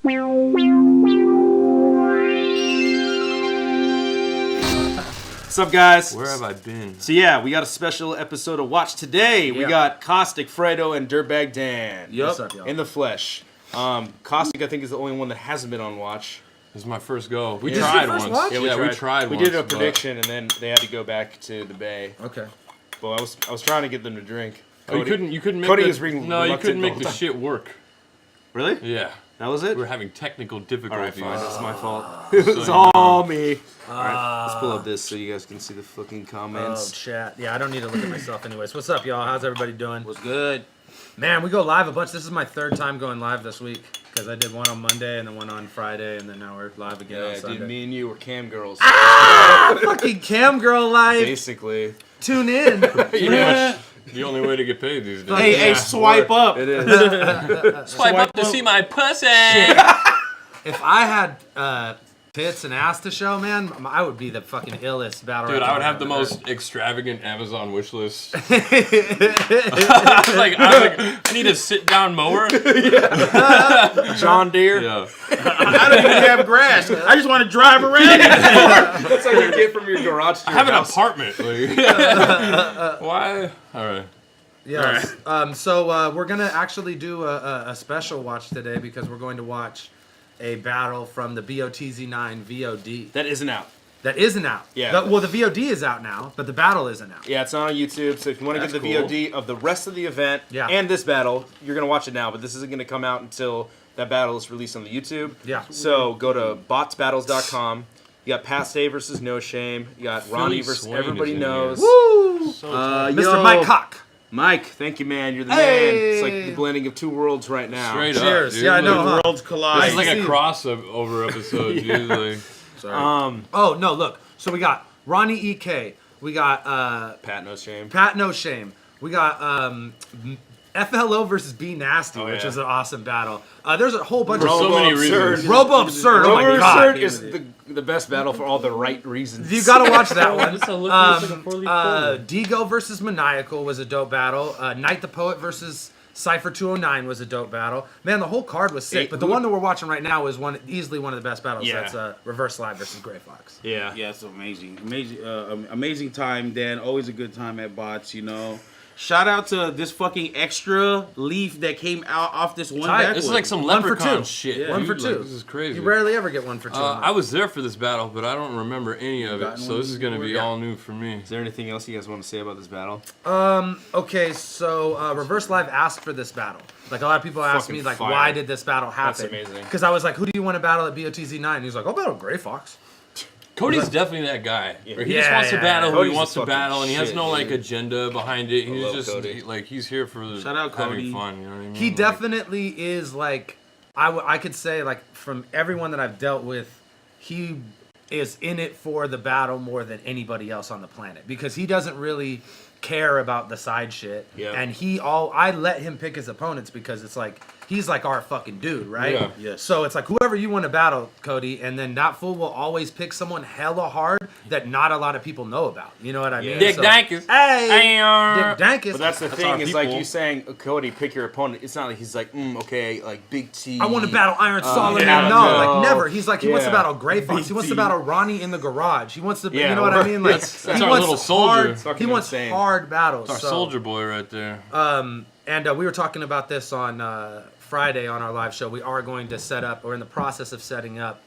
What's up, guys? Where have I been? So yeah, we got a special episode to watch today. We got Caustic, Fredo, and Dirtbag Dan. Yep. What's up, y'all? In the flesh. Caustic, I think, is the only one that hasn't been on watch. This is my first go. We Yeah. tried This is once. your first watch? Yeah, we tried We once. did a but prediction, and then they had to go back to the bay. Okay. Well, I was trying to get them to drink. Oh, you couldn't make Cody the, was reluctant No, you couldn't the make whole the time. shit work. Really? Yeah. That was it? We were having technical All right, difficulties. fine. That's my fault. It was all me. All right, let's pull up this so you guys can see the fucking Oh, comments. chat. Yeah, I don't need to look at myself anyways. What's up, y'all? How's everybody doing? What's good? Man, we go live a bunch. This is my third time going live this week because I did one on Monday and then one on Friday and then now we're live again on Yeah, Sunday. dude, me and you were cam girls. Fucking cam girl live. Basically. Tune in. Pretty much the only way to get paid these days. Hey, Yeah. swipe up. It is. Swipe up to see my pussy. If I had tits and ass to show, man, I would be the fucking illest battle Dude, rapper I would have the I've ever most extravagant Amazon wish list. I need a sit-down mower. John Deere. Yeah. I don't even have grass. I just want to drive around. That's how you get from your garage to I your have an house. apartment. Like, why? All right. Yes. So we're gonna actually do a special watch today because we're going to watch a battle from the BOTZ9 VOD That isn't out. that isn't out. Yeah. Well, the VOD is out now, but the battle isn't out. Yeah, it's not on YouTube, so if you want to get the That's VOD of the rest of the event Yeah. and this battle, you're going to watch it now, but this isn't going to come out until that battle is released on the YouTube. Yeah. So go to botsbattles.com. You got Pat Stay versus No Shame. You got Ronnie Philly versus Swain Everybody is in Knows. here. Woo! So Mr. Yo, Mike Cock. Mike, thank you, man. You're the Hey! man. It's like the blending of two worlds right now. straight Cheers. up, dude. Yeah, I know, Like, huh? Worlds This collide. is like see. a crossover episode, dude. Like, Sorry. Oh no! Look. So we got Ronnie EK. We got Pat No Shame. Pat No Shame. We got FLO versus B Nasty, Oh, which yeah. is an awesome battle. There's a whole bunch for of so many Absurd. reasons. Robo Absurd. Oh my Rover god! Absurd is the best battle for all the right reasons. You gotta watch that one. This is looking like a 4-leaf Digo versus Maniacal was a dope battle. Night the Poet versus Cypher 209 was a dope battle. Man, the whole card was sick. Hey, But the who- one that we're watching right now is easily one of the best battles. Yeah. That's Reverse Live versus Gray Fox. Yeah. Yeah, it's amazing. Amazing time, Dan. Always a good time at Bots, you know. Shout out to this fucking extra leaf that came out off this one Tight. back. This is like some One for leprechaun two. shit. Yeah. One dude. for two. Like, this is crazy. You rarely ever get one for two. I was there for this battle, but I don't remember any of it, gotten so one this is going to be before? all new for me. Is there anything else you guys want to say about this battle? Okay, so Reverse Live asked for this battle. Like a lot of people ask Fucking me, like, fire. why did this battle happen? That's amazing. Because I was like, who do you want to battle at BOTZ9? And he's like, I'll battle Gray Fox. Cody's definitely that guy. Where he Yeah, just wants to yeah. battle who Cody's he wants a to fucking battle, and he has shit, no like dude. agenda behind it. He's love just Cody. like he's here for Shout out Cody. having fun. You know what I mean? He Like, definitely is like, I could say like from everyone that I've dealt with, he is in it for the battle more than anybody else on the planet because he doesn't really care about the side shit. Yeah. And I let him pick his opponents because it's like he's like our fucking dude, right? Yeah. Yes. So it's like whoever you want to battle, Cody, and then that fool will always pick someone hella hard that not a lot of people know about. You know what I mean? Dick So- Dankus. Hey, Hey, Dick Dankus. But that's the our thing, is like people. you saying, Cody, pick your opponent. It's not like he's like, okay, like Big T. I want to battle Iron Solomon. yeah, no, no. like never. He's like he wants to Yeah. battle Gray Fox. He wants to battle Ronnie in the garage. He wants to, Yeah, you know what I mean? Like that's he our wants little soldier. hard. It's He fucking wants insane. hard battles. Our so, soldier boy right there. And we were talking about this on Friday on our live show. We are going to set up. We're in the process of setting up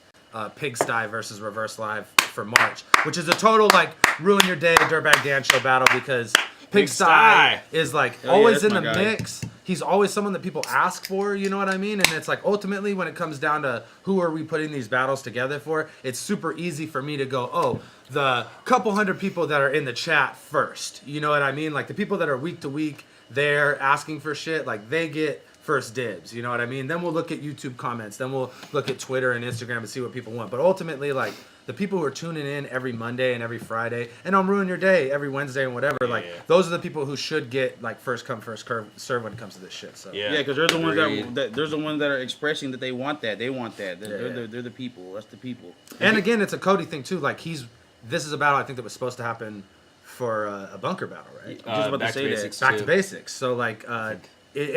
Pigsty versus Reverse Live for March, which is a total like ruin your day Dirtbag Dan show battle because Pigsty Pigsty. is like yeah, always that's in the my guy. mix. He's always someone that people ask for, you know what I mean? And it's like ultimately when it comes down to who are we putting these battles together for, it's super easy for me to go, oh, the couple hundred people that are in the chat first. You know what I mean? Like the people that are week to week there asking for shit, like they get first dibs, you know what I mean? Then we'll look at YouTube comments, then we'll look at Twitter and Instagram and see what people want. But ultimately, like the people who are tuning in every Monday and every Friday and on Ruin Your Day every Wednesday and whatever, like those are the people who should get like first come first serve when it comes to this shit. So Yeah. Yeah, because they're the ones Agreed. that there's the ones that are expressing that they want that. They want that. They're the people. That's the people. And again, it's a Cody thing too. Like this is a battle I think that was supposed to happen for a bunker battle, right? Just about to Back say that. Basics, Back too. to basics. So like, and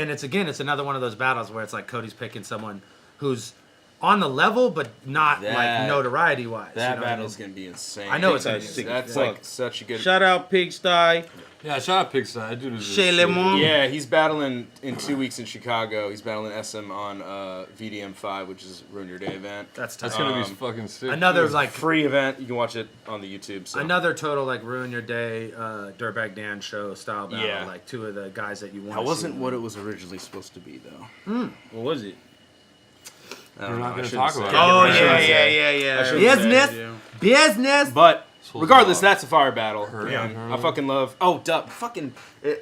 it's another one of those battles where it's like Cody's picking someone who's on the level, but not like That- notoriety wise. That battle's gonna be insane. I know it's gonna be Pigsty sick That's as like fuck. such a good. Shout out Pigsty. Yeah, shout out Pigsty. That dude is Chez sick. Lemon. Yeah, he's battling in 2 weeks in Chicago. He's battling SM on VDM5, which is Ruin Your Day event. That's That's tough. gonna be fucking sick. Another like Free event. You can watch it on the YouTube. So. another total like ruin your day, Dirtbag Dan show style battle. Yeah. Like two of the guys that you want. That wasn't what it was originally supposed to be, though. What was it? I don't We're know, not I gonna shouldn't talk say about it. it. Oh Yeah, yeah. Business. Business. But So regardless, off. that's a fire battle. Yeah. Man. I fucking love. Oh, duh, fucking.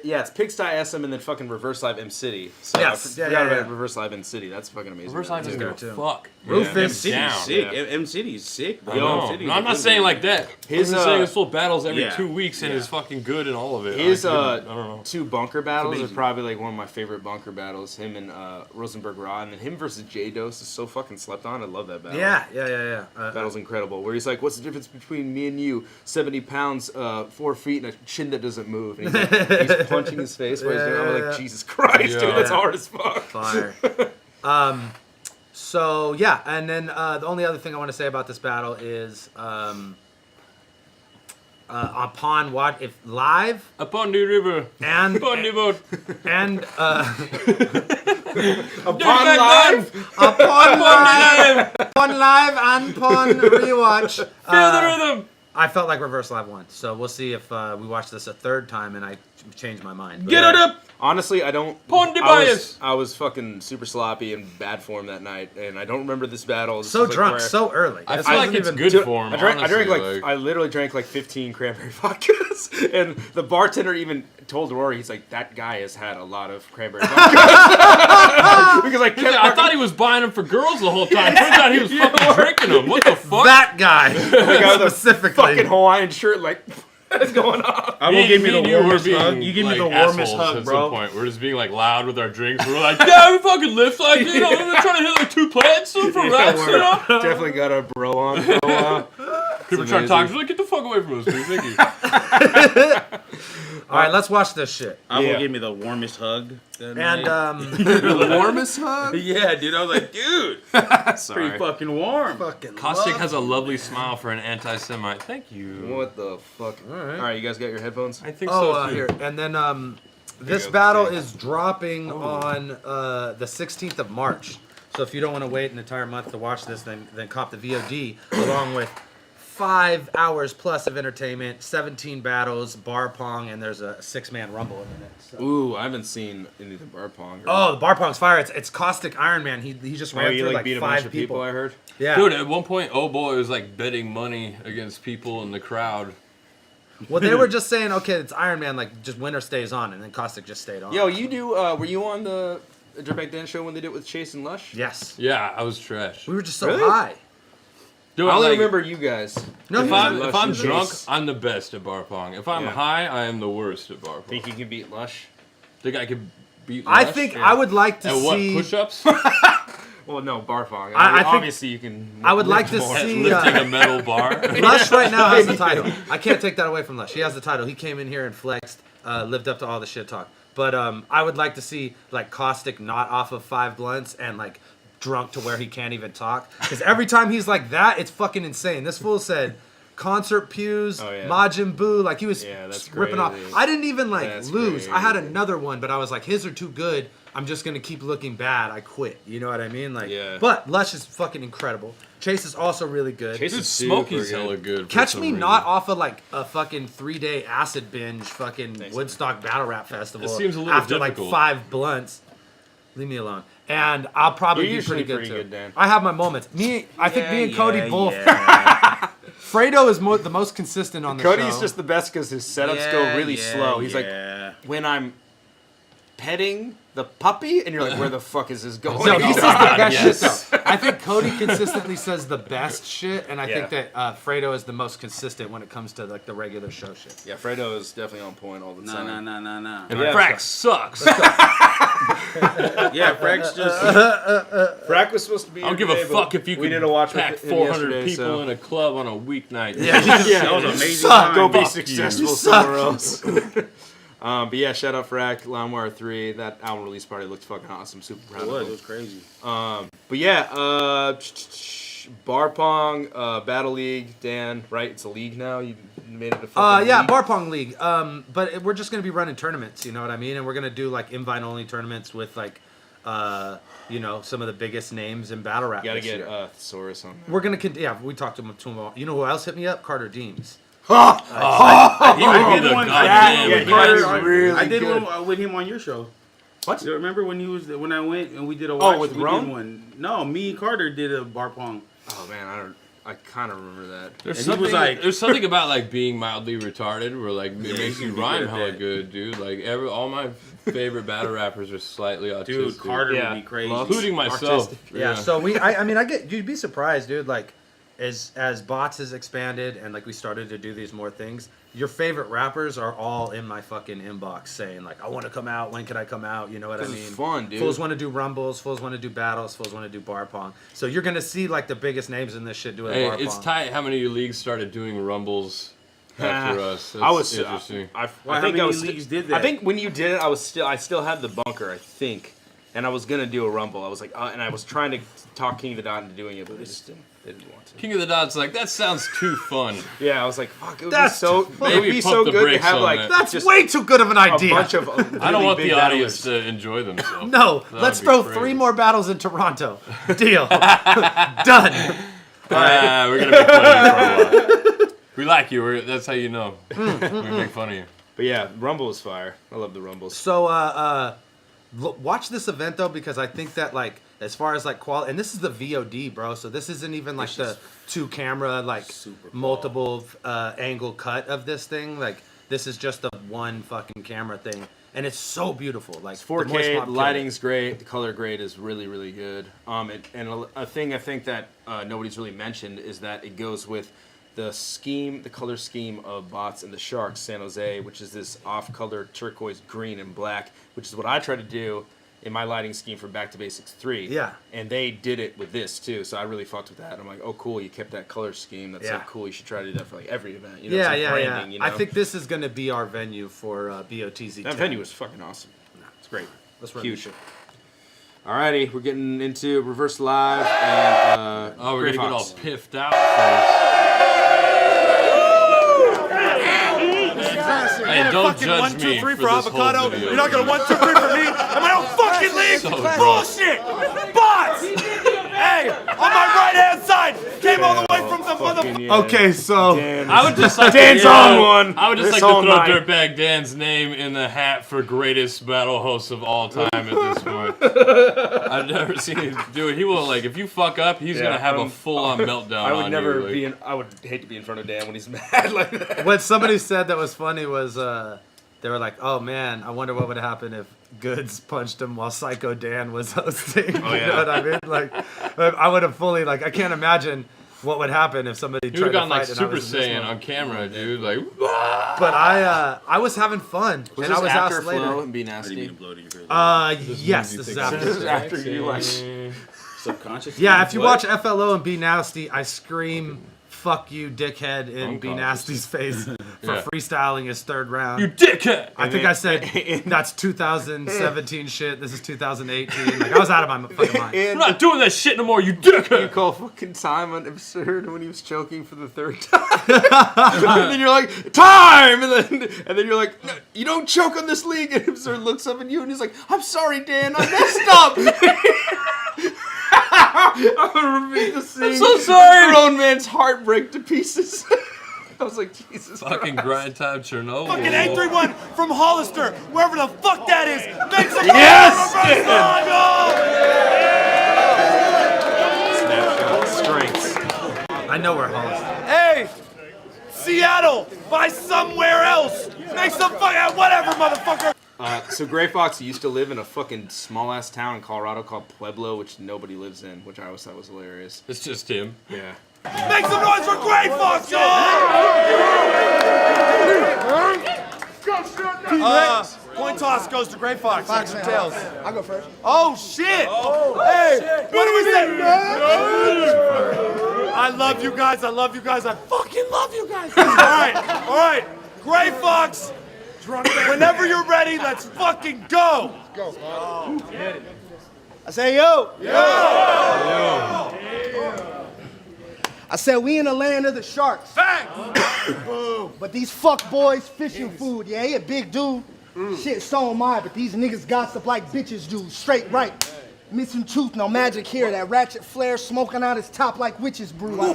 Yeah, it's Pigsty SM and then fucking Reverse Live M City. So Yes. I Yeah, forgot yeah, about yeah. Reverse Live M City. That's fucking amazing. Reverse Live doesn't too. give a too. fuck. Rufus. M City's down. sick. Yeah. M City's sick. Bro. No, M City's no, I'm not good, saying man. like that. His, I'm saying his full battles every yeah. 2 weeks and Yeah. is fucking good and all of it. His I don't know. 2 bunker battles are amazing. probably like one of my favorite bunker battles. Him and Rosenberg Raw, and then him versus J Dose is so fucking slept on. I love that battle. Yeah. Battle's incredible. Where he's like, "What's the difference between me and you? 70 pounds, 4 feet, and a chin that doesn't move." And he's, like, he's punching his face. While he's doing, I'm like, Yeah. Jesus Christ, Yeah. dude, that's hard as fuck. Fire. So yeah, and then the only other thing I want to say about this battle is upon what if live Upon the river, and upon the boat, and Upon live, upon live and upon rewatch. feel the rhythm. I felt like Reverse Live won, so we'll see if we watch this a third time and I change my mind. But Get it up. honestly, I don't. Pondy I was, bias. I was fucking super sloppy and bad form that night, and I don't remember this battle. This So is, like, drunk, where- so early. I This feel like wasn't it's even- good Dude, form. I drank honestly, like I literally drank like 15 cranberry vodkas, and the bartender even told Rory, he's like, "That guy has had a lot of cranberry vodkas," because I kept. I thought he was buying them for girls the whole time. Turns out he was fucking drinking them. What the fuck? That guy guy with a specifically. fucking Hawaiian shirt, like, what's going on? I will give me the and you were warmest being, hug. You give me like, the warmest assholes hug, at bro. some point. We're just being like loud with our drinks. We're like, yeah, we fucking lift like, you know, we're trying to hit like 2 plants for reps, you know? Definitely got a bro on. People trying to talk. We're like, get the fuck away from us, dude. Thank you. All right, let's watch this shit. I Yeah. will give me the warmest hug. And The warmest hug? yeah, dude. I was like, dude, Sorry. pretty fucking warm. fucking Caustic love- has a lovely smile for an anti-Semite. Thank you. What the fuck? All right. All right, you guys got your headphones? I think Oh, so too. here and then this you go. battle is dropping on the 16th of March. So if you don't want to wait an entire month to watch this, then cop the VOD along with 5 hours plus of entertainment, 17 battles, bar pong, and there's a 6-man rumble in it. So. Ooh, I haven't seen any of the bar pong. Oh, the bar pong's fire! It's Caustic Iron Man. He just ran you through like like beat a bunch 5 of people. I heard. Yeah. Dude, at one point, oh boy, was like betting money against people in the crowd. Well, they were just saying, okay, it's Iron Man. Like, just winner stays on, and then Caustic just stayed on. Yo, you do? Were you on the Dirtbag Dan show when they did it with Chase and Lush? Yes. Yeah, I was trash. We were just so Really? high. Dude, I only like, remember you guys. No, If he was- I'm Lush drunk, Chase. I'm the best at bar pong. If I'm Yeah. high, I am the worst at bar pong. Think you can beat Lush? Think I could beat I Lush? think I would like to At what, see. push-ups? Well, no, bar pong. I think- obviously you can. I would like to lift more. see. Lifting a metal bar? Lush right now has the title. I can't take that away from Lush. He has the title. He came in here and flexed, lived up to all the shit talk. But I would like to see like Caustic not off of 5 blunts and like drunk to where he can't even talk. Because every time he's like that, it's fucking insane. This fool said concert pews, Oh, yeah. Majin Buu, like he was Yeah, that's ripping off. crazy. I didn't even like That's lose. I had crazy. another one, but I was like, his are too good. I'm just gonna keep looking bad. I quit. You know what I mean? Like, Yeah. But Lush is fucking incredible. Chase is also really good. Chase Dude, is Smokey's super hella good. good. for Catch some me reason. not off of like a fucking 3-day acid binge fucking Thanks, Woodstock Battle Rap Festival It seems a little after difficult. like 5 blunts. Leave me alone. And I'll probably You're be usually pretty good pretty too. good, Dan. I have my moments. I think me and Cody both. Yeah. Fredo is the most consistent on the Cody's show. just the best because his setups go really slow. He's like, yeah. when I'm petting the puppy, and you're like, where the fuck is this going? No, he says the best yes. shit though. I think Cody consistently says the best shit, and I think Yeah. that Fredo is the most consistent when it comes to like the regular show shit. Yeah, Fredo is definitely on point all the time. No. And Yeah. Frax sucks. Yeah, Frank's just. Frack was supposed to be. I don't give a fuck if you we can did a watch with pack him 400 yesterday, people so- in a club on a weeknight. Yeah, That was an amazing suck. time. Go be Fuck successful you. somewhere else. But yeah, shout out Frack, LimeWire 3. That album release party looked fucking awesome. Super proud It of was. them. It was crazy. But yeah, bar pong, battle league. Dan, right? It's a league now. You made it a fucking Yeah, league? bar pong league. But we're just gonna be running tournaments. You know what I mean? And we're gonna do like invite only tournaments with like, you know, some of the biggest names in battle rap. You gotta this get year. Thesaurus on there. We're gonna yeah. We talked to him all. You know who else hit me up? Carter Deems. He would be the one- goddamn yeah, guy. Carter's really I did good. one with him on your show. What? You remember when when I went and we did a watch? with we Rome? did one. No, me and Carter did a bar pong. Oh man, I kind of remember that. There's And he something, was like- there's something about like being mildly retarded where like it makes you you rhyme good at hella that. good, dude. Like all my favorite battle rappers are slightly autistic. Dude, Carter Yeah. would be crazy. including myself. Yeah. So I mean, you'd be surprised, dude. Like, as bots has expanded and like we started to do these more things, your favorite rappers are all in my fucking inbox saying like, I want to come out. When can I come out? You know what I 'Cause mean? it's fun, dude. Fools want to do rumbles. Fools want to do battles. Fools want to do bar pong. So you're gonna see like the biggest names in this shit doing Hey, bar it's pong. tight how many leagues started doing rumbles after us. That's I was interesting. I How think many I was. leagues did I that? think when you did it, I still had the bunker. I think, and I was gonna do a rumble. I was like, and I was trying to talk King of the Dot into doing it, but they didn't want to. King of the Dot's like, that sounds too fun. Yeah, I was like, fuck, it would That's be so. too It fun. would Maybe be pump so the good to brakes have on like that. That's just way too good of an a idea. bunch of. I don't want big the audience battlers. to enjoy themselves. No, That let's would be throw crazy. 3 more battles in Toronto. Deal. Done. We're gonna make fun of you for a while. We like you. That's how you know. We make fun of you. But yeah, Rumble is fire. I love the Rumbles. So watch this event though, because I think that like as far as like quality, and this is the VOD, bro. So this isn't even like the 2-camera like super multiple angle cut of this thing. Like this is just the one fucking camera thing, and it's so beautiful. Like It's the Moist Mob 4K, killed the it. lighting's great, the color grade is really, really good. And a thing I think that nobody's really mentioned is that it goes with the scheme, the color scheme of Bots and the Sharks San Jose, which is this off-color turquoise green and black, which is what I try to do in my lighting scheme for Back to Basics 3. Yeah. And they did it with this too, so I really fucked with that. I'm like, oh cool, you kept that color scheme. That's Yeah. so cool. You should try to do that for like every event. You know, Yeah, it's like yeah, branding, yeah. You know? I think this is gonna be our venue for BOTZ. that venue was fucking awesome. It's great. Let's run Huge. this shit. Alrighty, we're getting into Reverse Live and Oh, we're Gray gonna Fox. get all piffed out first. Hey, don't fucking judge 1, 2, me 3 for for this whole Avocado. video. You're not gonna 1, 2, 3 for me. Am I on fucking league? So Bullshit! Bots! Hey, on my right hand side, came all the way from the mother. Okay, so I would just like Dan's to, on one. I would just This like to whole throw night. Dirtbag Dan's name in the hat for greatest battle host of all time at this point. I've never seen him do it. He will like if you fuck up, he's gonna have a full on meltdown. I would on never you, like, be in. I would hate to be in front of Dan when he's mad like that. what somebody said that was funny was they were like, "Oh man, I wonder what would happen if Goods punched him while Psycho Dan was hosting." You yeah. know what I mean? Like, I would have fully like I can't imagine what would happen if somebody You tried would to have fight gone like and I Super was in this Saiyan one. on camera, dude. Like, But I was having fun, and I was after asked Flow later. and Be I didn't mean Nasty. to blow to your Yes, this is after. This is after you like. subconscious. Yeah, if you What? watch FLO and Be Nasty, I scream "fuck you, dickhead" in Be Unconscious. Nasty's face for Yeah. freestyling his third round. you dickhead! I think I said that's 2017 shit. This is 2018. Like I was out of my fucking mind. I'm And not doing that shit no more, you you dickhead! call fucking time on absurd when he was choking for the third time. And then you're like, time! And then you're like, no, you don't choke on this league. And absurd looks up at you and he's like, I'm sorry, Dan, I messed up. I remember the scene. I'm so sorry! Grown man's heart break to pieces. I was like, Jesus Fucking Christ. grind time Chernobyl. Fucking 831 from Hollister, wherever the fuck that is. Make some Yes! reverse line, yo! Snapshot strengths. I know where Hollis. Hey, Seattle, buy somewhere else. Make some fucking whatever, motherfucker. So Gray Fox used to live in a fucking small ass town in Colorado called Pueblo, which nobody lives in, which I always thought was hilarious. It's just him. Yeah. Make some noise for Gray Fox, yo! Coin toss goes to Gray Fox. Heads or tails? I'll go first. Oh shit! Hey, what do we say? I love you guys. I love you guys. I fucking love you guys. All right. Gray Fox Whenever you're ready, let's fucking go. I say, yo. I said, we in the land of the sharks. But these fuck boys fishing food. Yeah, he a big dude. Shit, so am I. But these niggas gossip like bitches do. Straight right. Missing tooth, no magic here. That ratchet flare smoking out his top like witches brew. I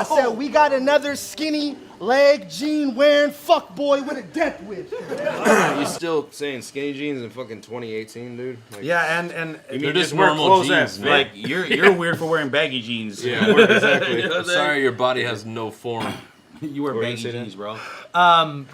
said, we got another skinny leg jean wearing fuck boy with a death wish. You still saying skinny jeans in fucking 2018, dude? Like, Yeah, and They're just wear normal clothes jeans, that man. like you're weird for wearing baggy jeans. Yeah, exactly. I'm sorry, your body has no form. You wear What were you baggy saying? jeans, bro.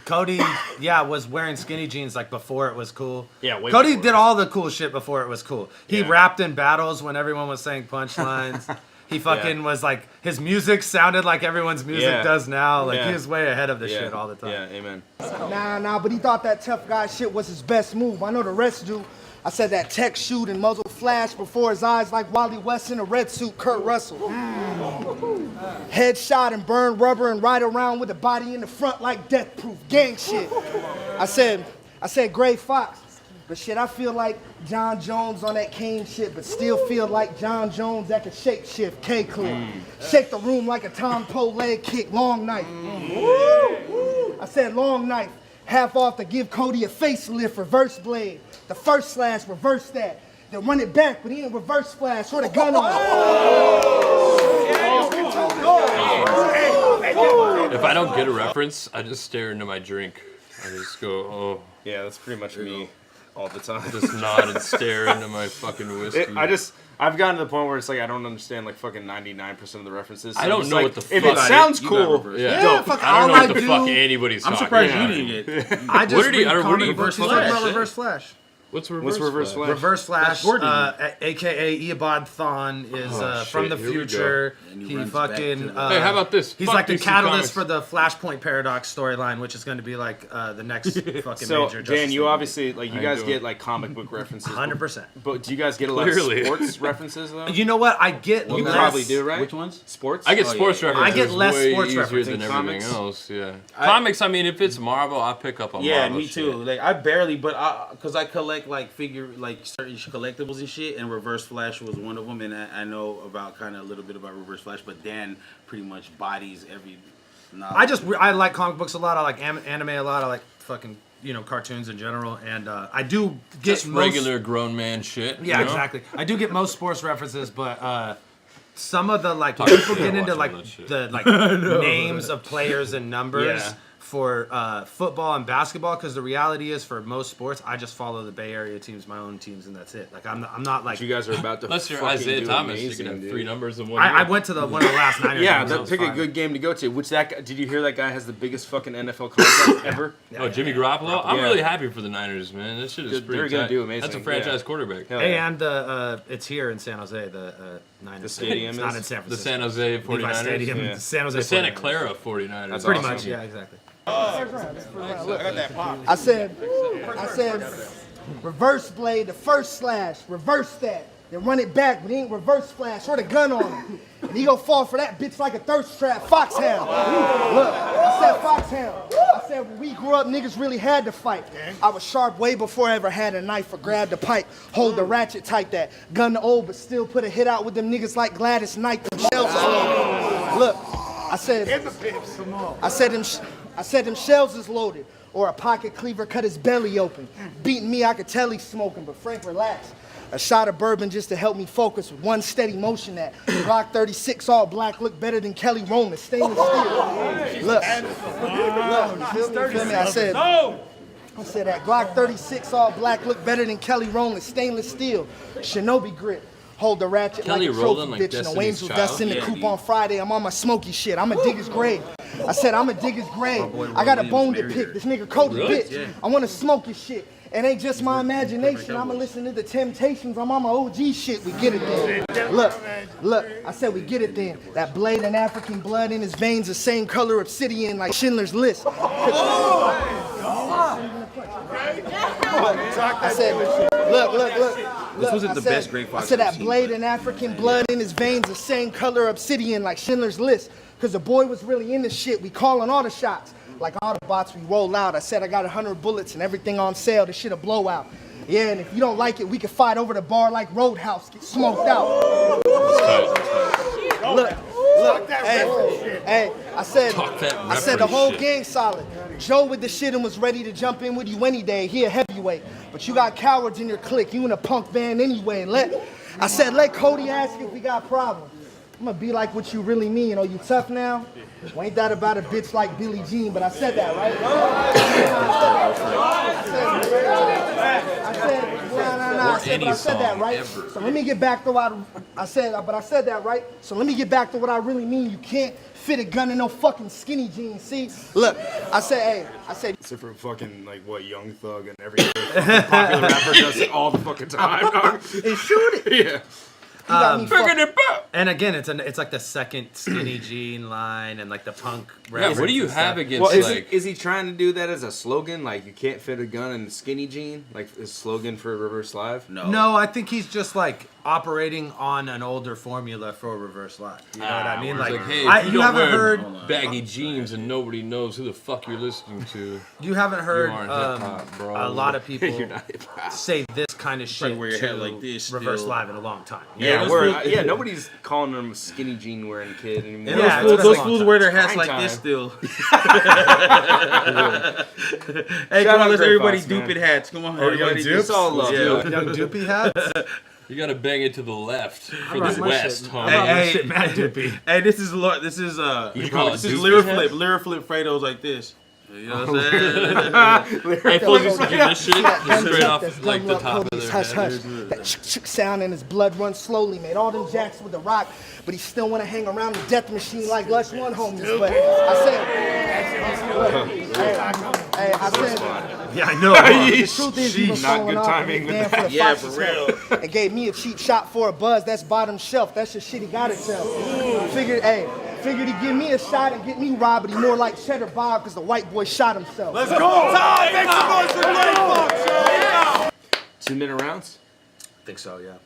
Cody, was wearing skinny jeans like before it was cool. Yeah, way Cody before. did all the cool shit before it was cool. He Yeah. rapped in battles when everyone was saying punchlines. He fucking was like, his music sounded like everyone's music Yeah. does now. Like Yeah. he was way ahead of the Yeah. shit all the time. Yeah, amen. Nah, but he thought that tough guy shit was his best move. I know the rest do. I said that tech shoot and muzzle flash before his eyes like Wally West in a red suit, Kurt Russell. Headshot and burn rubber and ride around with a body in the front like death proof, gang shit. I said Gray Fox. But shit, I feel like John Jones on that Kane shit, but still feel like John Jones that could shake shift, K-clip. Shake the room like a Tom Poe leg kick, long knife. I said long knife, half off to give Cody a facelift, reverse blade. The first slash, reverse that. Then run it back, but he ain't reverse flash, or the gun on. If I don't get a reference, I just stare into my drink. I just go, oh, Yeah, that's pretty much me all the time. just nod and stare into my fucking whiskey. I've gotten to the point where it's like I don't understand like fucking 99% of the references. So I don't I'm just know like, what the if fuck- it sounds You gotta cool. reverse yeah. Yeah, fuck, I don't know all what I the fuck do- anybody's I'm talking surprised about. you didn't get. I just What did he- read I don't- what comic did he books. He's flash? talking about Shit. Reverse Flash. What's reverse? What's reverse flash? flash? Reverse Flash, Gordon. aka Eobod Thawne, is Oh, from shit, the here we go. future. And he He runs back fucking. to the- Hey, how about this? He's Fuck like the DC catalyst Comics. for the Flashpoint Paradox storyline, which is going to be like the next fucking So major. Dan, you League. obviously like you How you guys doing? get like comic book references. 100%. But do you guys get a lot of Clearly. sports references though? You know what? I get. You less, probably do, right? Which ones? Sports. I get Oh, sports yeah. references. I get less way sports easier references. than everything Comics? else. Yeah, comics. I mean, if it's Marvel, I pick up on Yeah, Marvel me too. shit. Like I barely, but because I collect like certain collectibles and shit, and Reverse Flash was one of them, and I know about kind of a little bit about Reverse Flash, but Dan pretty much bodies every. I like comic books a lot. I like anime a lot. I like fucking cartoons in general, and I do get Just regular grown man shit. Yeah, you know? exactly. I do get most sports references, but some of the like Talk people shit, get into watch like all that shit. the like names of players and numbers Yeah. for football and basketball, because the reality is for most sports, I just follow the Bay Area teams, my own teams, and that's it. Like I'm not like You guys are about to. Unless you're fucking Isaiah do Thomas, amazing, you can have dude. 3 numbers in one. I year. went to one of the last Niners Yeah, games. that was pick a fine. good game to go to. Which that guy, did you hear that guy has the biggest fucking NFL contract ever? Oh, Jimmy Garoppolo? I'm Yeah. really happy for the Niners, man. That shit is They're pretty gonna tight. do amazing, That's a franchise yeah. quarterback. Hell Hey, yeah. and it's here in San Jose, the Niners. The stadium It's is? not in San The Francisco. San Jose Levi 49ers. Stadium, Yeah. San Jose. The Santa 49ers. Clara 49ers. That's Pretty awesome. much, yeah, exactly. I said, reverse blade, the first slash, reverse that. Then run it back, but he ain't reverse flash, or the gun on him. And he gonna fall for that bitch like a thirst trap, foxhound. Look, I said foxhound. I said when we grew up, niggas really had to fight. I was sharp way before I ever had a knife or grabbed a pipe. Hold the ratchet tight, that gun old, but still put a hit out with them niggas like Gladys Knight. Them shells is loaded. Look, I said them shells is loaded. Or a pocket cleaver cut his belly open. Beating me, I could tell he's smoking, but Frank, relax. A shot of bourbon just to help me focus with one steady motion. That Glock 36 all black look better than Kelly Roman. Stainless steel. Look, you feel me? I said that Glock 36 all black look better than Kelly Roman. Stainless steel. Shinobi grip. Hold the ratchet Kelly like a trophy, Rowland, like bitch. No Destiny's angel Child? dust in the coupe on Friday. I'm on my smoky shit. I'ma dig his grave. I said I'ma dig his grave. I got a bone to pick. This nigga Cody bitch. I wanna smoke his shit. It ain't just my imagination. I'ma listen to the Temptations. I'm on my OG shit. We get it then. Look. I said we get it then. That blade and African blood in his veins, the same color obsidian like Schindler's List. I said, look. This wasn't I the said- best Gray Fox I said that I've seen, blade but- and African blood in his veins, the same color obsidian like Schindler's List. Cause the boy was really in the shit. We calling all the shots. Like Autobots, we roll out. I said I got 100 bullets and everything on sale. This shit a blowout. Yeah, and if you don't like it, we can fight over the bar like Roadhouse. Get smoked out. Look, hey, I said the whole gang solid. Joe with the shit and was ready to jump in with you any day. He a heavyweight, but you got cowards in your clique. You in a punk band anyway. I said let Cody ask you if we got problems. I'm gonna be like what you really mean. Oh, you tough now? Well, ain't that about a bitch like Billie Jean? But I said that, right? I said that, right? So let me get back to what I said that, right? So let me get back to what I really mean. You can't fit a gun in no fucking skinny jeans. See? Look, I said, Except for fucking, like, what, Young Thug and every other popular rapper does it all the fucking time, dog. And shoot it. Yeah. And again, it's like the second skinny jean line and like the punk. Yeah, what do you have against? Well, like, is he trying to do that as a slogan? Like you can't fit a gun in a skinny jean? Like his slogan for Reverse Live? No, I think he's just like operating on an older formula for Reverse Live. You know what I mean? Like, hey, you haven't heard baggy jeans and nobody knows who the fuck you're listening to. You haven't heard hip-hop, bro. a lot of people You're not hip-hop. say this kind of shit wear your to head like this Reverse still. Live in a long time. Yeah, nobody's calling him a skinny jean wearing kid anymore. Yeah, Those it's fools wear their hats Prime like this time. still. Hey, come on, let's everybody dupid hats. Come on, everybody. It's all love. Yeah. Young Doopy hats. You gotta bang it to the left for rock the my west, shit. huh? Hey, Mad Doopy. Hey, this is You call it this is Doopy Lyraflip. hat? Lyraflip Fredo's like this. You know what I'm saying? Hey, fools used to do this shit That straight off that's like the double up top of Cody's their hush head. hush. That chick sound and his blood runs slowly. Made all them jacks with the rock, but he still want to hang around the death machine like Lush One homies. But I said, Yeah, I know. the truth is he was not falling good off timing and with for the Yeah, Foxes for real. help. And gave me a cheap shot for a buzz. That's bottom shelf. That's just shit he gotta tell. Figured he'd give me a shot and get me robbed, but he more like Cheddar Bob because the white boy shot himself. Let's go! Make some noise for Gray Fox! 2 minute rounds? I think so, yeah.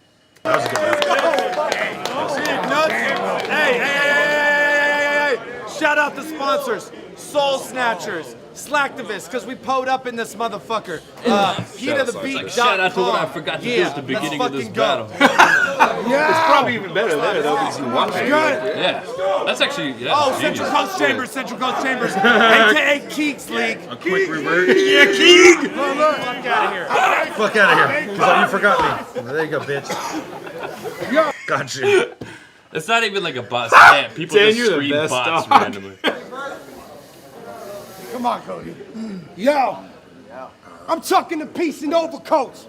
Hey! Shout out the sponsors, Soul Snatchers, Slacktivists, because we pulled up in this motherfucker. Heat of the Beat. Shout out to what I forgot to do at the beginning of this battle. It's probably even better there though because you watch it. Yeah, that's actually Oh, Central Coast Chambers, aka Keeks League. A quick revert. Yeah, Keeg! Fuck out of here. Fuck out of here. Oh, you forgot me. There you go, bitch. Got you. It's not even like a bot stamp. People Dan, just you're the scream best bots dog. randomly. Come on, Cody. Yo, I'm tucking the piece in overcoats.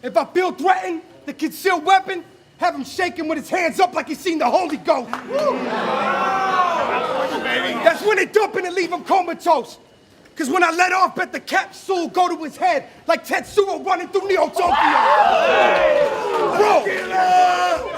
If I feel threatened, the concealed weapon, have him shaking with his hands up like he's seen the Holy Ghost. That's when they dump him and leave him comatose. Cause when I let off, bet the capsule go to his head like Tetsuo running through Neo-Tokyo. Bro!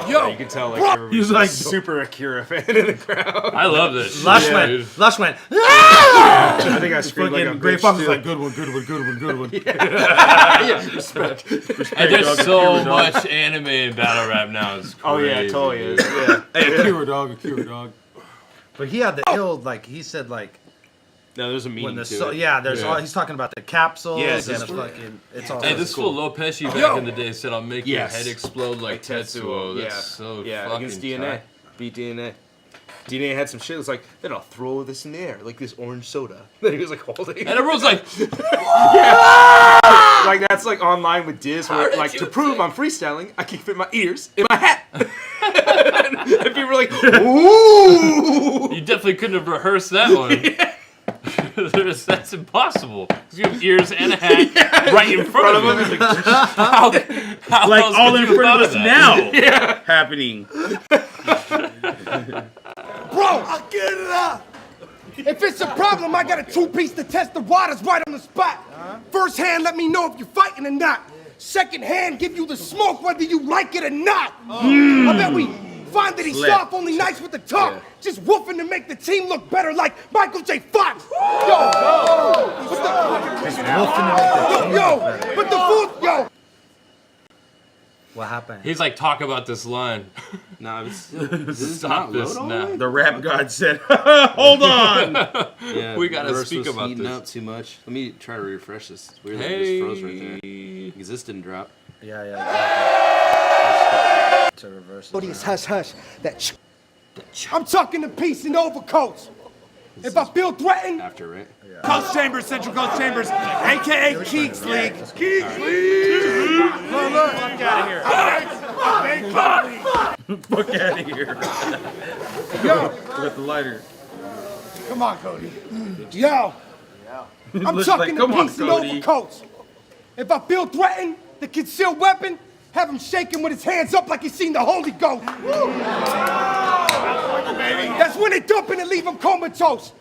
Yo! You can tell like everybody's like super Akira fan in the crowd. I love this shit. Lush dude. went. I think I screamed like a Gray bitch Fox was too. like, good one. Yeah, respect. And there's so much anime in battle rap now. It's crazy. Oh yeah, it totally is. Yeah. Hey, Akira dog. But he had the ill, like, he said, like, No, there's a when meaning the to so, it. yeah, there's Yeah. all, he's talking about the capsules Yeah, and this the fucking, it's all Hey, this fool Lopez back in the day said, "I'll make Yes. your head explode like Tetsuo." That's so fucking against DNA. tight. Beat DNA. DNA had some shit. It was like, then I'll throw this in the air, like this orange soda. Then he was like holding it. And everyone's like, Like that's like online with Diz, where did like you to prove I'm freestyling, I can fit my ears in my hat. And people were like, ooh. you definitely couldn't have rehearsed that one. That's impossible. 'Cause you have ears and a hat right in front of him. How Like else all could in you front of have us thought now. Happening. Bro, I'll get it out. If it's a problem, I got a two-piece to test the waters right on the spot. First hand, let me know if you're fighting or not. Second hand, give you the smoke whether you like it or not. I bet we find that he's Slap. soft, only nice with the talk. Just woofing to make the team look better like Michael J. Fox. Yo, but the fool, yo. What happened? He's like, talk about this line. No, this is Stop not this load now. The rap god said, "Hold on." Yeah, We gotta reverse speak was about heating this. up too much. Let me try to refresh this. It's weird that it just froze right there. Because this didn't drop. Yeah. To reverse. Cody, it's hush hush. That I'm talking to peace and overcoats. If I feel threatened, After, right? Coast Chambers, Central Coast Chambers, aka Keeks League. Keeks League. Look, fuck out of here. Fuck out of here. yo, With the lighter. come on, Cody. Yo, I'm Looks talking like, to come on, peace and Cody. overcoats. If I feel threatened, the concealed weapon, have him shaking with his hands up like he's seen the Holy Ghost. That's when they dump him and leave him comatose.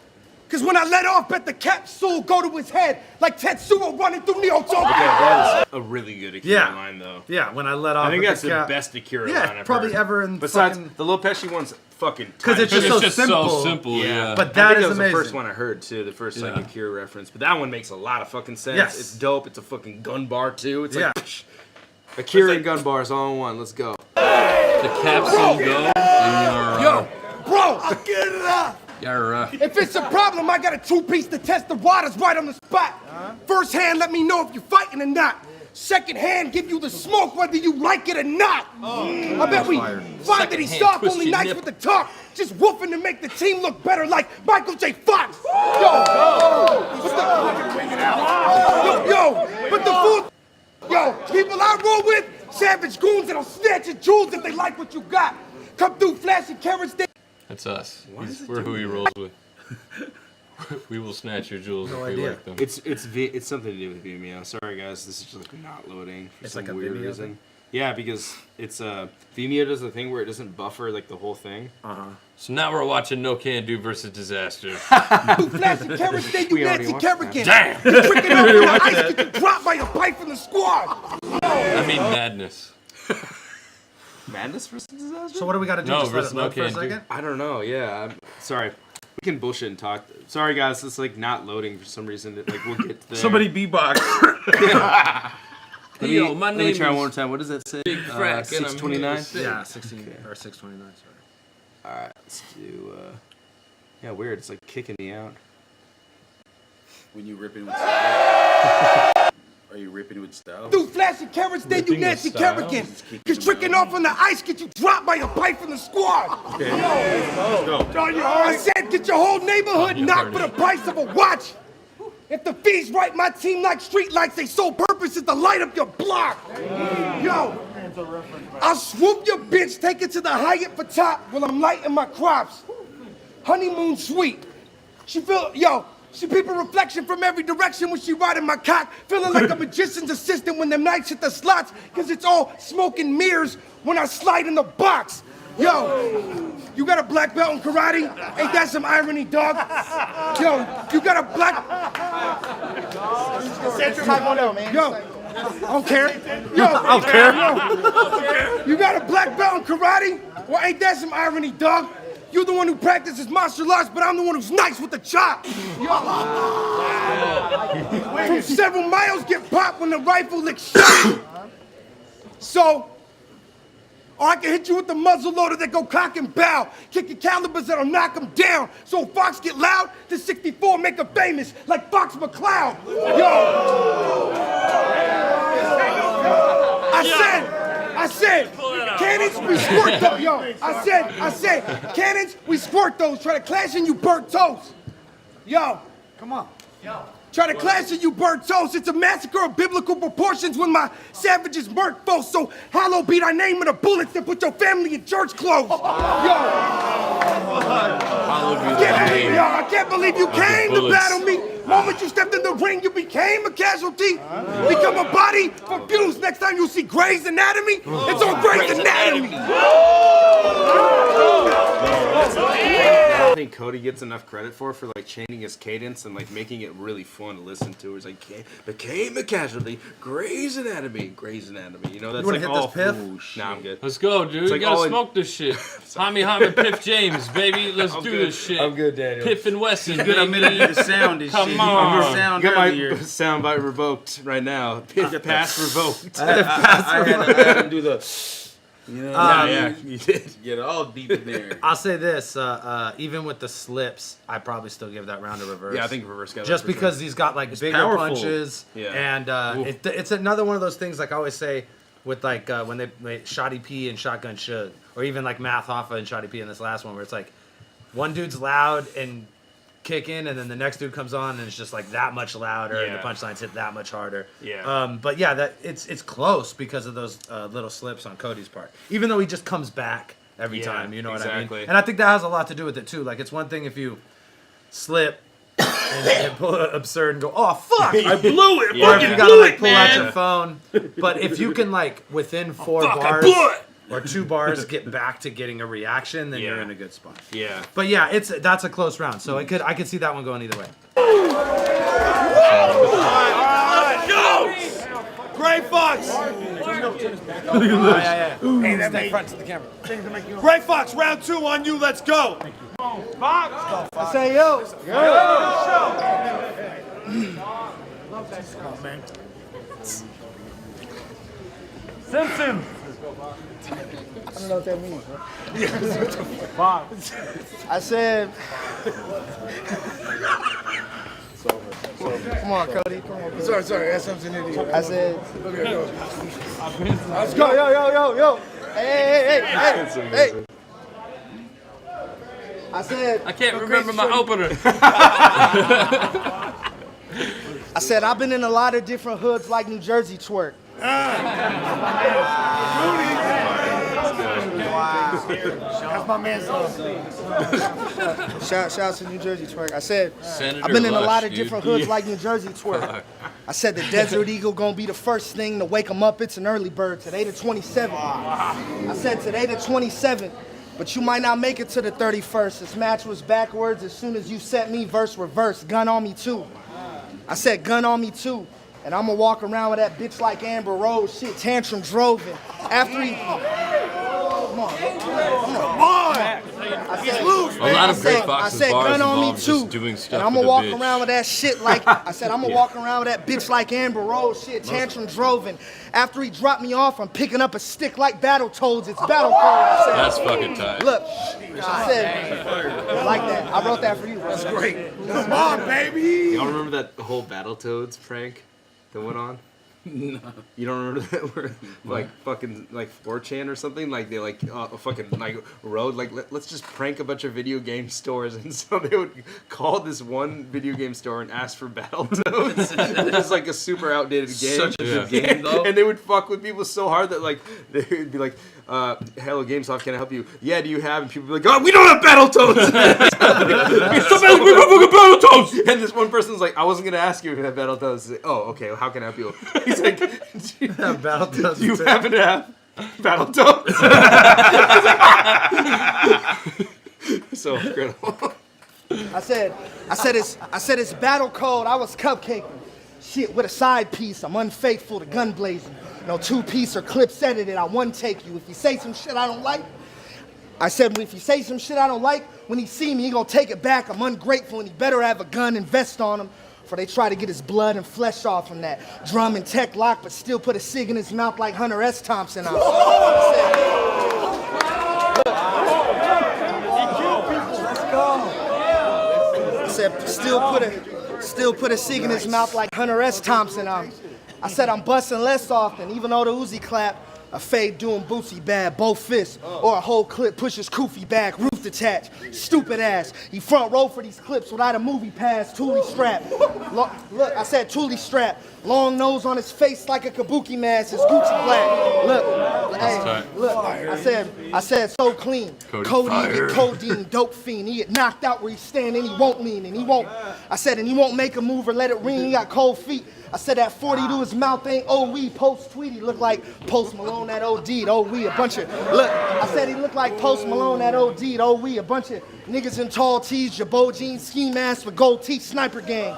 Cause when I let off, bet the capsule go to his head like Tetsuo running through Neo-Tokyo. That is a really good Akira Yeah. line, though. Yeah, when I let off. I think with that's the cap. best Akira Yeah, line I've probably heard. ever in Besides, fucking- the Lil Pesci one's fucking. Because it's tight. just so just simple. so simple, yeah. But I that think is that was amazing. the first one I heard too. The first like Yeah. Akira reference, but that one makes a lot of fucking sense. Yes. It's dope. It's a fucking gun bar too. It's Yeah. like psh, Akira and gun bars all in one. Let's go. The capsule go. And Yo, bro, I'll get it up. If it's a problem, I got a two-piece to test the waters right on the spot. First hand, let me know if you're fighting or not. Second hand, give you the smoke whether you like it or not. I bet we find that he's hand, soft, twist only your nice nip. with the talk. Just woofing to make the team look better like Michael J. Fox. But the fool, people I roll with, savage goons that'll snatch your jewels if they like what you got. Come through flashing carrots, they That's us. We're who he rolls with. We will snatch your jewels if we idea. like them. It's something to do with Vimeo. Sorry guys, this is just like not loading for It's some like a weird Vimeo reason. thing? Yeah, because it's Vimeo does the thing where it doesn't buffer like the whole thing. So now we're watching No Can Do versus Disaster. through flashing carrots, they you We already Nancy watched Kerrigan. Damn! Tricking out with the ice, get you dropped by a pipe from the squad. I mean madness. Madness versus disaster? So what do we got to do? No, Just let versus it no load for a can do. second? I don't know. Yeah, I'm sorry. We can bullshit and talk. Sorry guys, it's like not loading for some reason. Like we'll get there. Somebody beatbox. Let me, Yo, my let me name try is one more time. What does that say? Big Frack, and I'm 629. here to say- Yeah, 16 or 629. Sorry. All right, let's do. Yeah, weird. It's like kicking me out. When you ripping with style. Are you ripping with style? Through flashing carrots, then you Ripping the Nancy style. Kerrigan. Cause tricking off on the ice, get you dropped by a pipe from the squad. I said, get your whole neighborhood John, you knocked for heard the price of a watch. If the fee's right, my team like street lights, they sole purpose is to light up your block. Yo, I'll swoop your bitch, take it to the Hyatt for top while I'm lighting my crops. Honeymoon suite. She peep a reflection from every direction when she riding my cock, feeling like a magician's assistant when them nights hit the slots, cause it's all smoke and mirrors when I slide in the box. Yo, you got a black belt in karate? Ain't that some irony, dog? Yo, you got a black... Yo, I don't care. Yo, I don't care. You got a black belt in karate? Well, ain't that some irony, dog? You're the one who practices martial arts, but I'm the one who's nice with the chop. Yo. From several miles get popped when the rifle licks shot. So, or I can hit you with the muzzle loader that go cock and bow. Kick your calibers that'll knock them down. So if Fox get loud, the 64 make her famous like Fox McCloud. Yo. I said, cannons, we squirt those. Yo, I said, cannons, we squirt those. Try to clash and you burnt toast. Yo, come on. Try to clash and you burnt toast. It's a massacre of biblical proportions when my savages murk foes. So hollow be thy name in the bullets that put your family in church clothes. Yo. I can't believe you came to battle me. Moment you stepped in the ring, you became a casualty. Become a body for views. Next time you see Grey's Anatomy, it's on Grey's Anatomy. think Cody gets enough credit for like changing his cadence and like making it really fun to listen to. It's like became a casualty, Grey's Anatomy. You know, that's wanna like hit this piff? Nah, I'm good. Let's go, dude. It's You like gotta all in- smoke this shit. Hami Piff James, baby. Let's do good. this shit. I'm good, Daniel. Piff and Wesson, Good, I baby. made the sound and Come shit. on. You sound Got my earlier. sound bite revoked right now. Pass revoked. I had to do the. You know, Yeah, you did. get all deep in there. I'll say this, even with the slips, I probably still give that round a reverse. Yeah, I think reverse got just that for because sure. he's got like bigger powerful. punches, Yeah. and it's another one of those things like I always say with like when they Shoddy P and Shotgun Suge, or even like Math Hoffa and Shoddy P in this last one, where it's like one dude's loud and kicking, and then the next dude comes on and it's just like that much louder, and the Yeah. punchlines hit that much harder. Yeah. But yeah, that it's close because of those little slips on Cody's part. Even though he just comes back every Yeah, time, you know what I exactly. mean? And I think that has a lot to do with it too. Like it's one thing if you slip and pull it absurd and go, oh fuck, I blew it. Or if you gotta like pull out your phone. But if you can like within 4 bars or 2 bars get back to getting a reaction, then you're Yeah. in a good spot. Yeah. But yeah, that's a close round. So I could see that one going either way. Gray Fox! Hey, stay front to the camera. Gray Fox, round 2 on you, let's go! I say, yo. Simpson! I don't know what that means, bro. I said. Come on, Cody. Come on. Sorry, that's something in here. I said. Let's go, yo. Hey. I said. I can't remember my opener. I said I've been in a lot of different hoods like New Jersey twerk. That's my man's Shout out to New Jersey twerk. I said Senator I've been in a Lush, lot of dude. different hoods like New Jersey twerk. I said the Desert Eagle gonna be the first thing to wake 'em up. It's an early bird. Today the 27th. I said today the 27th, but you might not make it to the 31st. This match was backwards as soon as you sent me verse reverse. Gun on me too. I said gun on me too. And I'ma walk around with that bitch like Amber Rose. Shit, tantrum drove it. After he... Come on. I said, A lot of Gray Fox's I said bars gun on me involve too. just doing stuff And I'ma with a walk bitch. around with that shit like... I said I'ma walk around with that bitch like Amber Rose. Shit, tantrum drove it. After he dropped me off, I'm picking up a stick like Battletoads. It's Battle Code. I said, That's fucking tight. look, I said, like that. I wrote that for you. That's great. Come on, baby! Y'all remember that whole Battletoads prank that went on? No. You don't remember that? Where, like fucking like 4chan or something? Like they like fucking like wrote like let's just prank a bunch of video game stores, and so they would call this one video game store and ask for Battletoads, which is like a super outdated game. Such a good game, though. And they would fuck with people so hard that like they would be like, "Hello, GameStop, can I help you?" "Yeah, do you have?" And people would be like, "Oh, we don't have Battletoads." And this one person's like, "I wasn't gonna ask you if you have Battletoads." He's like, "Oh, okay. Well, how can I help you?" He's like, "Do you Battletoads. do you happen to have Battletoads?" So incredible. I said it's battle code. I was cupcaking. Shit, with a side piece, I'm unfaithful to gun blazing. No 2-piece or clips edited, I one take you. If you say some shit I don't like, I said if you say some shit I don't like, when he see me, he gonna take it back. I'm ungrateful and he better have a gun and vest on him. For they try to get his blood and flesh off from that drum and tech lock, but still put a cig in his mouth like Hunter S. Thompson. I said, still put a cig in his mouth like Hunter S. Thompson. I said I'm busting less often, even though the Uzi clap. A fade doing bootsy bad, both fists, or a whole clip pushes Koofy back, roof detached, stupid ass. He front row for these clips without a movie pass, Thule strap. Look, I said Thule strap. Long nose on his face like a kabuki mask, his Gucci black. Look, hey, look, I said so clean. Cody get codeine, dope fiend. He get knocked out where he stand and he won't lean and he won't. I said, and he won't make a move or let it ring. He got cold feet. I said that 40 to his mouth ain't OE. Post Tweety look like Post Malone that OD'd. OE a bunch of look. I said he looked like Post Malone that OD'd. OE a bunch of niggas in tall tees, Jabot jeans, ski mask with gold teeth, sniper gang.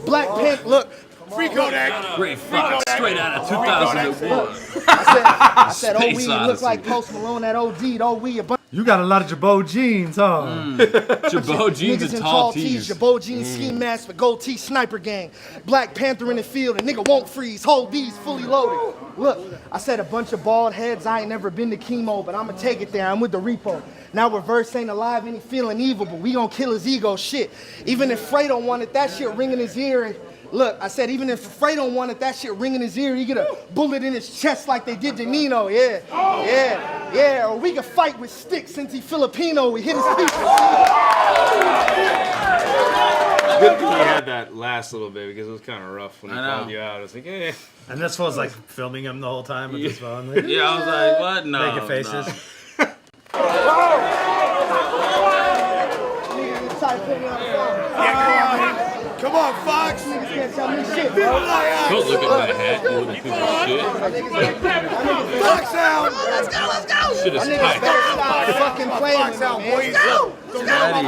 Black Pink, look. Free Kodak. Great Fox, straight out of 2001. I said Space OE look Odyssey. like Post Malone that OD'd. OE a bunch. You got a lot of Jabot jeans, huh? Jabot jeans Niggas and in tall tees. Jabot jeans, ski mask with gold teeth, sniper gang. Black Panther in the field, a nigga won't freeze. Hold these fully loaded. Look, I said a bunch of bald heads. I ain't never been to chemo, but I'ma take it there. I'm with the repo. Now Reverse ain't alive and he feeling evil, but we gon' kill his ego. Shit. Even if Fredo wanted that shit ring in his ear and look, I said even if Fredo wanted that shit ring in his ear, he get a bullet in his chest like they did to Nino. Yeah. Or we could fight with sticks since he Filipino. We hit his feet. Good thing you had that last little bit because it was kind of rough when he I know. called you out. I was like, eh. And this was like filming him the whole time with his phone. Like, Yeah, I was like, what? No. making faces. No. Come on, Fox. Niggas can't tell me shit, bro. Don't look at that hat, you little piece of shit. Fox out. Shit is Niggas tight. better stop fucking playing with me, man.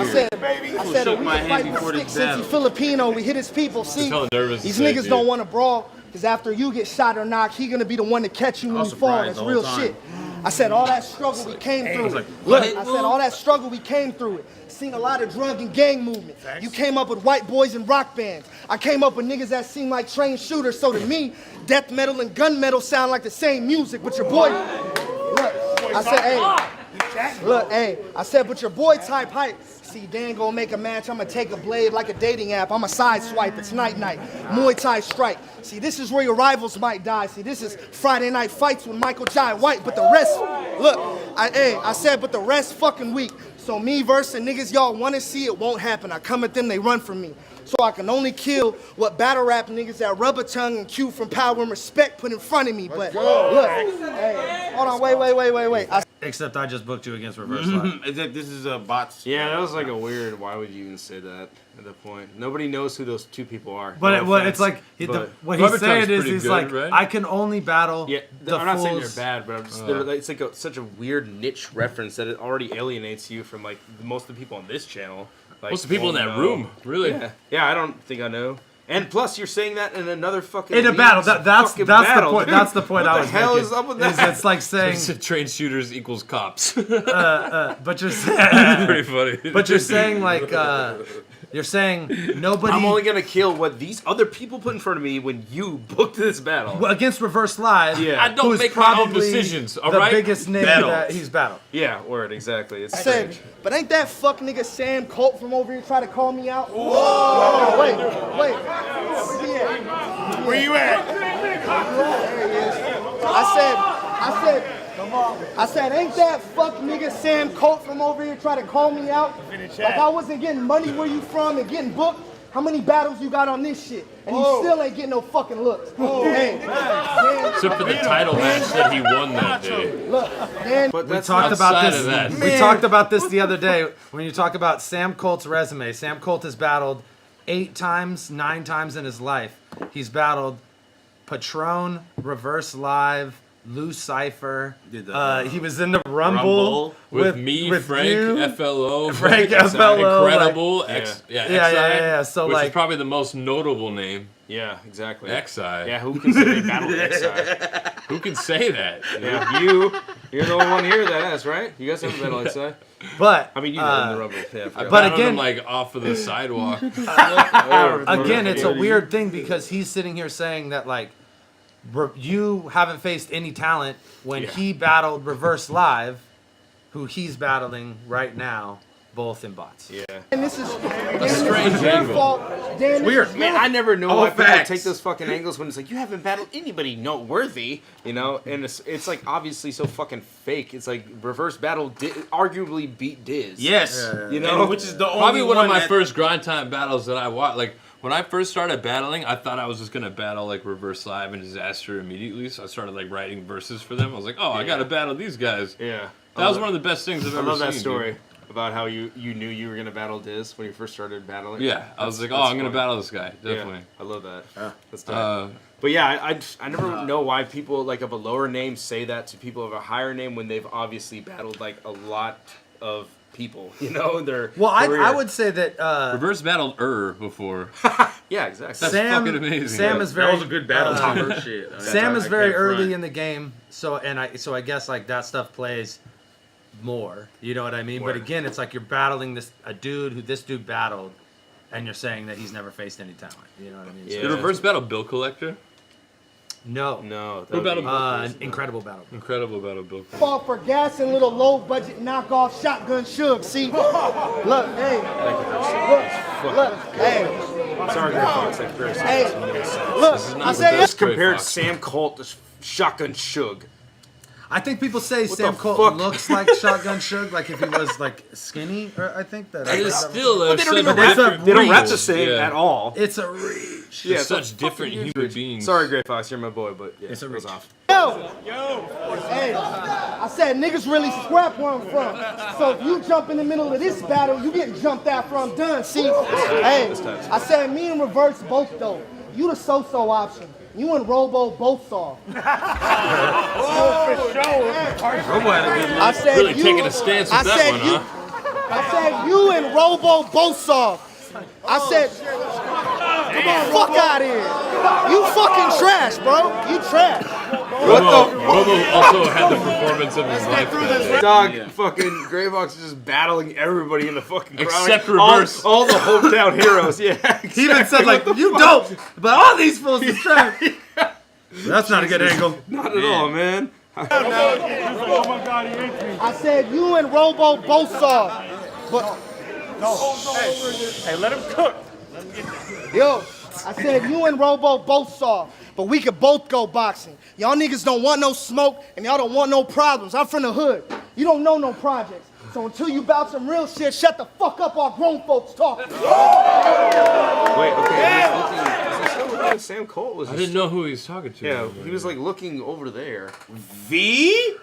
I said, Shook we my can hand fight with before this sticks since he battle. Filipino. We hit his people. See, hella nervous to these say, niggas dude. don't want to brawl because after you get shot or knocked, he gonna be the one to catch you when I was you fall. surprised That's the real whole shit. I said all that struggle we came through it. Look, I said all that struggle we came through it. Seen a lot of drug and gang movement. You came up with white boys and rock bands. I came up with niggas that seem like trained shooters. So to me, death metal and gun metal sound like the same music. But your boy, look, I said, hey, look, hey, I said, but your boy type hype. See, Dan gonna make a match. I'ma take a blade like a dating app. I'ma side swipe. It's night night. Muay Thai strike. See, this is where your rivals might die. See, this is Friday night fights with Michael Jai White. But the rest, look, I said, but the rest fucking weak. So me versus the niggas y'all wanna see, it won't happen. I come at them, they run from me. So I can only kill what battle rap niggas that rubber tongue and cue from power and respect put in front of me. But look, hey, hold on, wait. Except I just booked you against Reverse Live. Is that this is a bots? Yeah, that was like a weird. Why would you even say that at that point? Nobody knows who those two people are. But No it's like but- what Rubber he's saying Tongue's is pretty he's good, like right? I can only battle Yeah, the I'm not saying they're fools. bad, but I'm just, it's like such a weird niche reference that it already alienates you from like most of the people on this channel. Like, Most of the people in that won't know. room, really. Yeah, I don't think I know. And plus, you're saying that in another fucking In a league. battle, It's a that's fucking the battle, point. dude. That's the point What I the was hell making. is up with Is that? it's like saying, Trained shooters equals cops. but you're saying, Pretty funny. but you're saying like, you're saying nobody I'm only gonna kill what these other people put in front of me when you booked this battle. Well, against Reverse Live. Yeah. I don't who's make my own probably decisions, all the right? biggest name Battle. that he's battled. Yeah, word, exactly. It's I said, strange. but ain't that fuck nigga Sam Colt from over here try to call me out? Whoa! Wait. Where he at? Where you at? There he is. I said, ain't that fuck nigga Sam Colt from over here try to call me out? Like I wasn't getting money where you from and getting booked. How many battles you got on this shit? And you still ain't getting no fucking looks. Hey, Dan, Except for the title match that he won that day. look, Dan, But We that's talked not- about outside this. of that. We Man. talked about this the other day when you talk about Sam Colt's resume. Sam Colt has battled 8 times, 9 times in his life. He's battled Patron, Reverse Live, Lou Cipher. Did the, He was in the Rumble, Rumble With me, Frank, you. FLO, Frank FLO, Incredible, like- X, Yeah. Yeah. So which like, is probably the most notable name. Yeah, exactly. XI. Yeah, who can say they battled XI? Who can say that? Yeah, you're the only one here that has, right? You guys haven't battled XI? but I mean, you know in the Rumble. Yeah, I forgot. but Battled again- him, like off of the sidewalk. again, it's a weird thing because he's sitting here saying that like you haven't faced any talent when he battled Reverse Live, who he's battling right now, both in bots. Yeah. and this is strange your angle. fault. Dan, Weird. this is Man, I never know All why people facts. take those fucking angles when it's like you haven't battled anybody noteworthy, you know, and it's like obviously so fucking fake. It's like Reverse Battle arguably beat Diz. yes, You know? And which is the only Probably one of my that- first grind time battles that I watched. Like When I first started battling, I thought I was just gonna battle like Reverse Live and Disaster immediately, so I started like writing verses for them. I was like, oh, I gotta battle these guys. Yeah. That was one of the best things I've ever seen. I love that story dude. about how you knew you were gonna battle Diz when you first started battling. Yeah, I was like, oh, I'm gonna battle this guy, definitely. Yeah, I love that. That's dope. But yeah, I never know why people like of a lower name say that to people of a higher name when they've obviously battled like a lot of people, you know, their Well, career. I would say that Reverse battled before. Yeah, exactly. That's Sam, fucking amazing. Sam Yeah. is very That was a good battle topper shit. Sam is I very can't early front. in the game, so I guess like that stuff plays more. You know what I mean? But Word. again, it's like you're battling a dude who this dude battled, and you're saying that he's never faced any talent. You know what I mean? Yeah. Did Reverse battle Bill Collector? No. No. Who battled Bill? An incredible battle. Incredible battle Bill Collector. Fall for gas and little low budget knockoff shotgun Suge. See, look, hey, look, hey, Sorry, Greg Fox. That's very hey, sad. look. I said, best. Compared Fox. Sam Colt to Shotgun Suge. I think people say Sam the Colt fuck? looks like Shotgun Suge, like if he was like skinny. Or I think that. It is that- still They don't such even rap. different They don't rap the people. same Yeah. at all. It's a reach. Yeah, They're it's a such different fucking human huge. beings. Sorry, Grey Fox, you're my boy, but yeah, It's a it goes reach. off. hey, I said niggas really scrap where I'm from. So if you jump in the middle of this battle, you getting jumped after I'm done. See, hey, I said me and Reverse both though. You the so-so option. You and Robo both saw. I said Really you, taking a stance with I that said one, you, huh? I said you and Robo both saw. I said, come on, fuck out of here. You fucking trash, bro. You trash. Robo also had the performance of his life. man. Dog, fucking Grey Fox is just battling everybody in the fucking crowd. Except Like, all- Reverse. All the hometown heroes, yeah. He even said like, "You dope," but all these fools is trash. That's not a good angle. Not at all, man. I said you and Robo both saw. But Hey, let him cook. yo, I said you and Robo both saw. But we could both go boxing. Y'all niggas don't want no smoke and y'all don't want no problems. I'm from the hood. You don't know no projects. So until you bout some real shit, shut the fuck up while grown folks talking. Wait, okay. Sam Colt was I just, didn't know who he was talking to. yeah, he was like looking over there. V?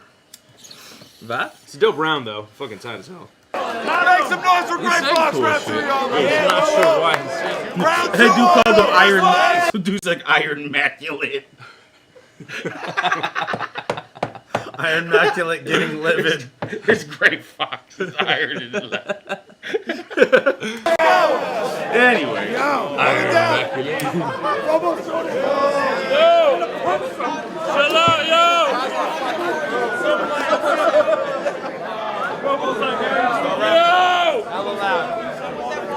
That? It's a dope round though. Fucking tight as hell. Make some noise for He Grey said Fox cool rap shit. for y'all, I'm man. not sure why he said it. Round They do two. call them Iron. Some dude's like Iron Immaculate. Iron Immaculate getting livid. It's Grey Fox. It's Iron and Anyway. Iron Immaculate. Chill out, yo!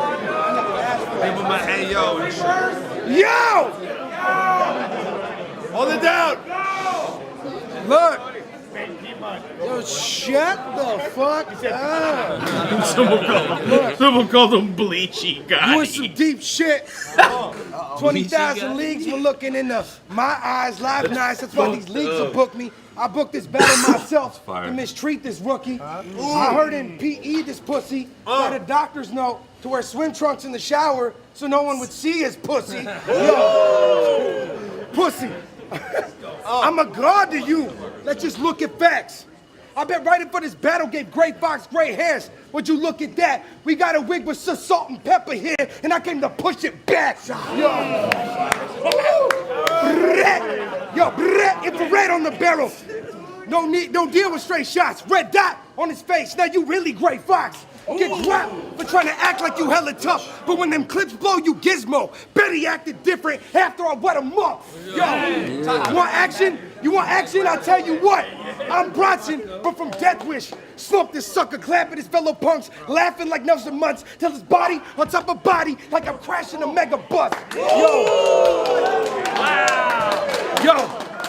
Give him a hey yo and shit. Yo! Hold it down. Look. Yo, shut the fuck up. Someone called him Bleachy guy. You in some deep shit. 20,000 leagues were looking in my eyes, live nights. That's why these leagues will book me. I booked this battle myself fire. to mistreat this rookie. I heard in PE this pussy got a doctor's note to wear swim trunks in the shower so no one would see his pussy. Yo, pussy. I'm a god to you. Let's just look at facts. I bet right before this battle gave Grey Fox gray hairs. Would you look at that? We got a wig with salt and pepper here, and I came to push it back. Yo. Yo, infrared on the barrel. No deal with straight shots. Red dot on his face. Now you really Grey Fox. Get dropped for trying to act like you hella tough. But when them clips blow, you gizmo. Betty acted different after I wet him up. Yo, you want action? You want action? I'll tell you what. I'm Bronson, but from Death Wish. Slump this sucker, clapping his fellow punks, laughing like Nelson Muntz, till his body on top of body like I'm crashing a mega bus.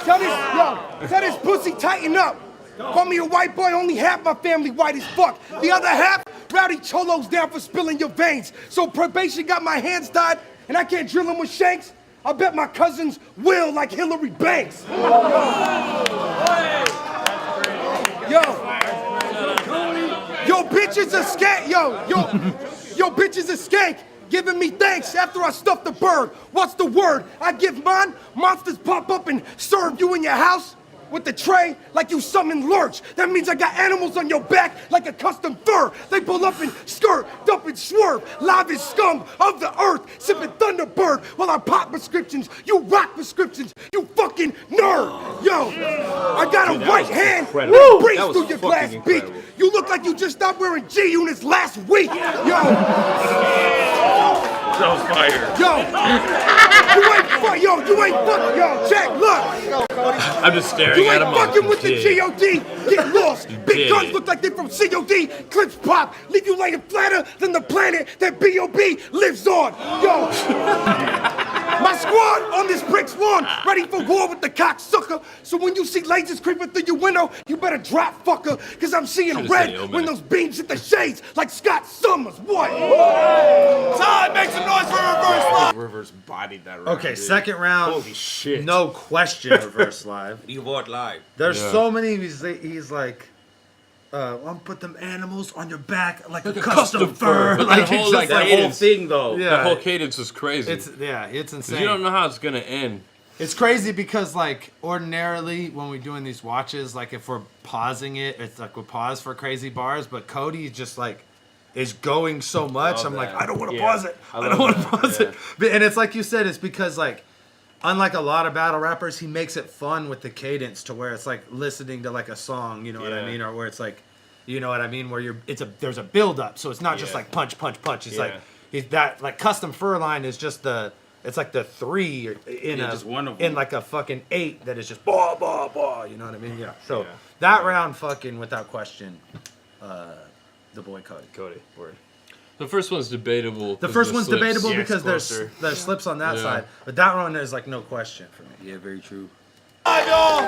Tell this pussy tighten up. Call me a white boy, only half my family white as fuck. The other half, rowdy cholos down for spilling your veins. So probation got my hands tied, and I can't drill him with shanks. I bet my cousins will like Hillary Banks. Yo, bitch is a skank. Yo, bitch is a skank. giving me thanks after I stuff the bird. What's the word? I give mine. Monsters pop up and serve you in your house with the tray like you summon lurch. That means I got animals on your back like a custom fur. They pull up and skirt, dump and swerve. Live as scum of the earth, sipping Thunderbird while I pop prescriptions. You rock prescriptions, you fucking nerd. Yo, I got a right hand that breaks through your glass beak. You look like you just stopped wearing G-units last week. Yo. That was fire. Yo, check, look. I'm just staring You at ain't him. fucking with the G.O.D. Get lost. Big guns look like they from C.O.D. Clips pop. Leave you laying flatter than the planet that B.O.B. lives on. Yo. My squad on this brick's lawn, ready for war with the cocksucker. So when you see lasers creeping through your window, you better drop, fucker. Cause I'm seeing red when those beams hit the shades like Scott Summers. What? Time, make some noise for Reverse Live. Reverse bodied that round. Okay, dude. second round. Holy shit. No question, Reverse Live. You vote live. There's so many. He's like, I'm put them animals on your back like a custom fur. But Like that it's whole, just like, like Whole cadence, thing though. yeah. the whole cadence is crazy. It's Because insane. you don't know how it's gonna end. It's crazy because like ordinarily when we're doing these watches, like if we're pausing it, it's like we pause for crazy bars. But Cody just like is going so much. Love I'm like, that. I don't want to Yeah. pause it. I I love don't want to that, pause yeah. it. But, and it's like you said, it's because like unlike a lot of battle rappers, he makes it fun with the cadence to where it's like listening to like a song. You know what I Yeah. mean? Or where it's like, you know what I mean? Where there's a build up, so it's not just Yeah. like punch, punch, punch. It's Yeah. like he's that like custom fur line is just it's like the 3 in Yeah, a just one of in them. like a fucking 8 that is just bah bah bah. You know what I mean? Yeah. So Yeah. that round, fucking without question, the boy Cody. Cody, word. The first one's debatable. The 'cause first the one's slips. debatable Yeah, it's because closer. there's slips on that Yeah. side, but that one is like no question for me. Yeah, very true. Final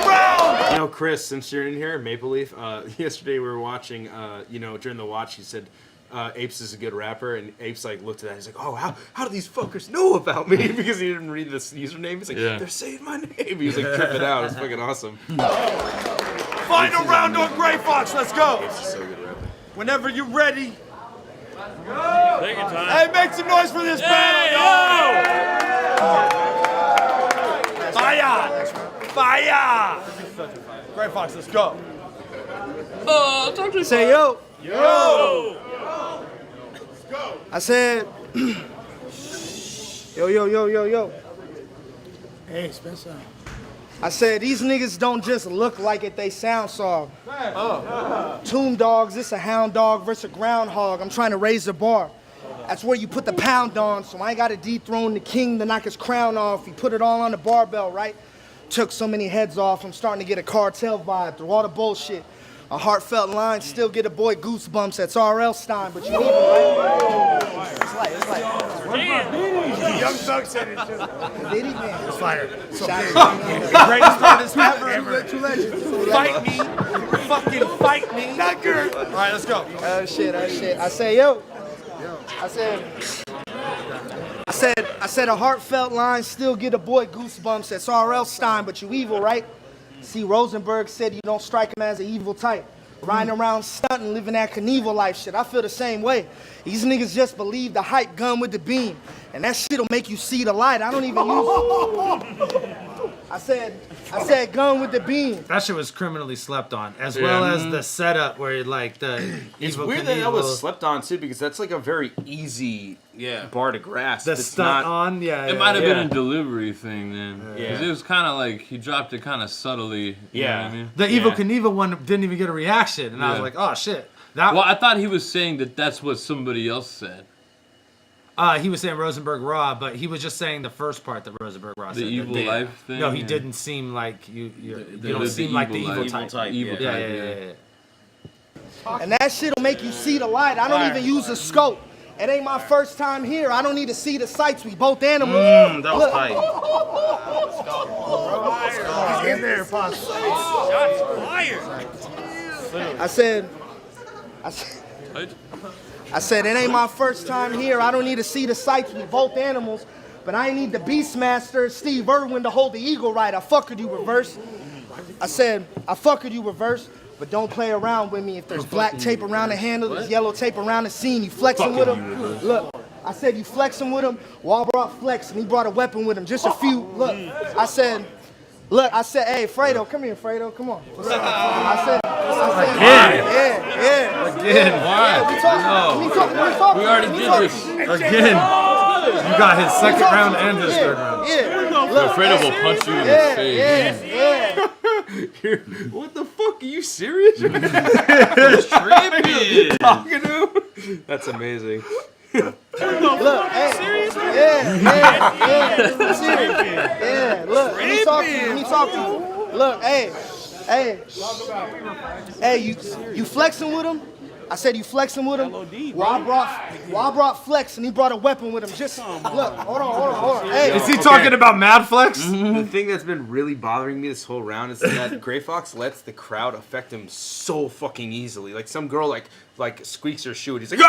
round. You know, Chris, since you're in here, Maple Leaf, yesterday we were watching, during the watch, he said, Apes is a good rapper, and Apes like looked at that, he's like, oh, how do these fuckers know about me? Because he didn't read this username. He's like, Yeah. they're saying my name. He was like tripping out. It's fucking awesome. Final round on Gray Fox. Let's go. Apes is so good rapping. Whenever you're ready. Take your time. Hey, make some noise for this battle, yo! Fire! Fire! Gray Fox, let's go. Oh, talk to Say yo. Yo! I said, yo. Hey, Spencer. I said, these niggas don't just look like it, they sound soft. Tomb dogs, it's a hound dog versus a groundhog. I'm trying to raise the bar. That's where you put the pound on, so I ain't gotta dethrone the king to knock his crown off. He put it all on the barbell, right? Took so many heads off, I'm starting to get a cartel vibe through all the bullshit. A heartfelt line, still get a boy goosebumps. That's R.L. Stein, but you need it, right? It's like, Young Thug said it too. Diddy, man. It's fire. Greatest artist ever. Two legends. Fight me. Fucking fight me. Not good. All right, let's go. Oh shit. I say, yo. I said a heartfelt line, still get a boy goosebumps. That's R.L. Stein, but you evil, right? See, Rosenberg said you don't strike him as an evil type. Riding around stunting, living that Knievel life shit. I feel the same way. These niggas just believe the hype gun with the beam. And that shit'll make you see the light. I don't even use I said gun with the beam. That shit was criminally slept on, as well as the setup where like the It's Evil weird that was Knievel, slept on, too, because that's like a very easy bar to grasp. the It's stunt not, on. It might have Yeah. been a delivery thing then. Because it was kind of like, he dropped it kind of subtly. You know what I mean? The Evil Yeah. Knievel one didn't even get a reaction, and I was Yeah. like, oh shit. That Well, I thought he was saying that that's what somebody else said. he was saying Rosenberg Raw, but he was just saying the first part that Rosenberg Raw The said. evil that life thing? No, he Yeah. didn't seem like you The- don't the seem like the evil evil life. type. type, Evil yeah. type, Yeah. And that shit'll make you see the light. I don't even use a scope. It ain't my first time here. I don't need to see the sights. We both animals. That was tight. He's in there, Pops. I said, it ain't my first time here. I don't need to see the sights. We both animals. But I ain't need the Beastmaster, Steve Irwin, to hold the eagle right. I fuckered you reverse. I said, I fuckered you reverse. but don't play around with me. If there's black tape around the handle, there's yellow tape around the scene, you flexing with him. Look, I said you flexing with him. Wall brought flex, and he brought a weapon with him. Just a few. Look, I said, hey, Fredo, come here, Fredo, come on. I said, Again. Why? We already did this. Again. You got his second round and his third round. Look, Fredo will punch you in the face. What the fuck? Are you serious? Tripping. Talking to him? That's amazing. Look, hey, serious? Look, let me talk to you. Look, hey, you flexing with him? I said you flexing with him. Well, I brought flex and he brought a weapon with him. Just look, hold on. Hey, Is he talking about Mad Flex? The thing that's been really bothering me this whole round is that Gray Fox lets the crowd affect him so fucking easily. Like some girl like squeaks her shoe and he's like,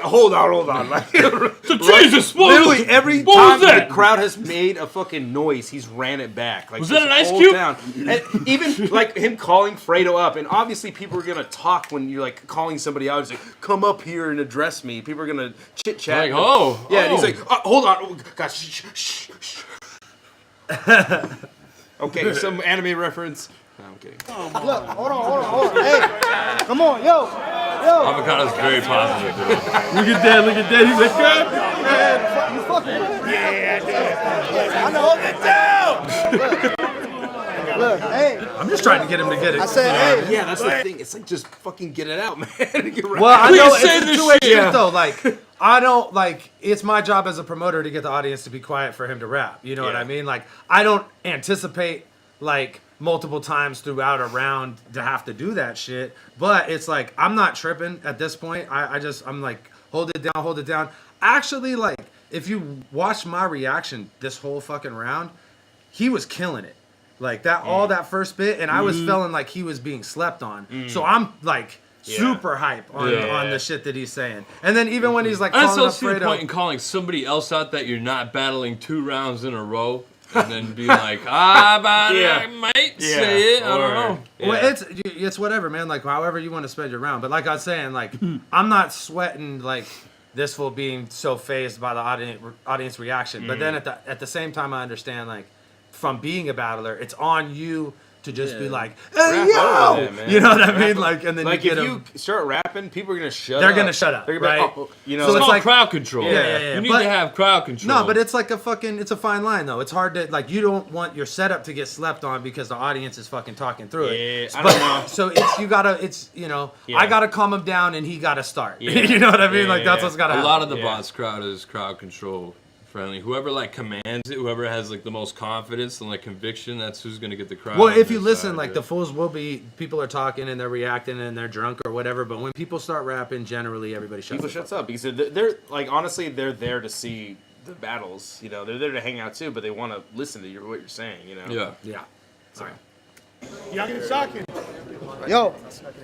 hold on. Like, Jesus, literally every what time was that? the crowd has made a fucking noise, he's ran it back. Like, Was that this an ice whole cube? town. And even like him calling Fredo up, and obviously people are gonna talk when you're like calling somebody out. He's like, come up here and address me. People are gonna chit chat. Like, And he's like, hold on, oh, gosh, shh. Okay, some anime reference. No, I'm kidding. look, hold on. Hey, come on, yo. Avocado's very positive, dude. Look at that. He's like, God. You fucking I know. Look, hey. I'm just trying to get him to get it. I said, hey. Yeah, that's the thing. It's like, just fucking get it out, man. Well, I Please know say it's this a two-way shit. street though. Like, I don't like. It's my job as a promoter to get the audience to be quiet for him to rap. You know what I mean? Like, I don't anticipate like multiple times throughout a round to have to do that shit. But it's like I'm not tripping at this point. I'm like, hold it down. Actually, like, if you watch my reaction this whole fucking round, he was killing it. Like that, all that first bit, and I was feeling like he was being slept on. So I'm like super hype on the shit that he's saying. And then even when he's like, I calling still up see the point in calling somebody else out that you're not battling 2 rounds in a row, and then being like, I might say it. I don't know. Well, it's whatever, man. Like however you want to spend your round. But like I was saying, like I'm not sweating like this fool being so phased by the audience reaction. But then at the same time, I understand like from being a battler, it's on you to just be like, hey, yo! It, you know what I mean? Like, and then like you get if them. you start rapping, people are gonna shut up. They're gonna shut up, They're gonna be right? like, you know, So It's it's called like crowd control. Yeah. You need But- to have crowd control. No, but it's like it's a fine line though. It's hard to like you don't want your setup to get slept on because the audience is fucking talking through it. I don't know. So I gotta calm him down and he gotta start. You know what I mean? Like that's what's gotta a happen. lot of the bots crowd is crowd control friendly. Whoever like commands it, whoever has like the most confidence and like conviction, that's who's gonna get the crowd. Well, on if their you listen, side, like yeah. the fools will be, people are talking and they're reacting and they're drunk or whatever. But when people start rapping, generally everybody shuts people up. shuts up because they're like honestly they're there to see the battles. You know, they're there to hang out too, but they want to listen to what you're saying. You know. Yeah. Yeah. Sorry. Y'all get shocking. Yo,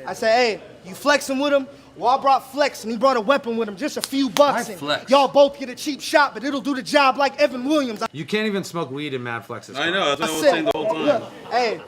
I said, hey, you flexing with him? Well, I brought flex and he brought a weapon with him, just a few bucks. Why And flex? y'all both get a cheap shot, but it'll do the job like Evan Williams. You can't even smoke weed in Mad Flex's I know. That's what I was said, saying the whole time. look, hey,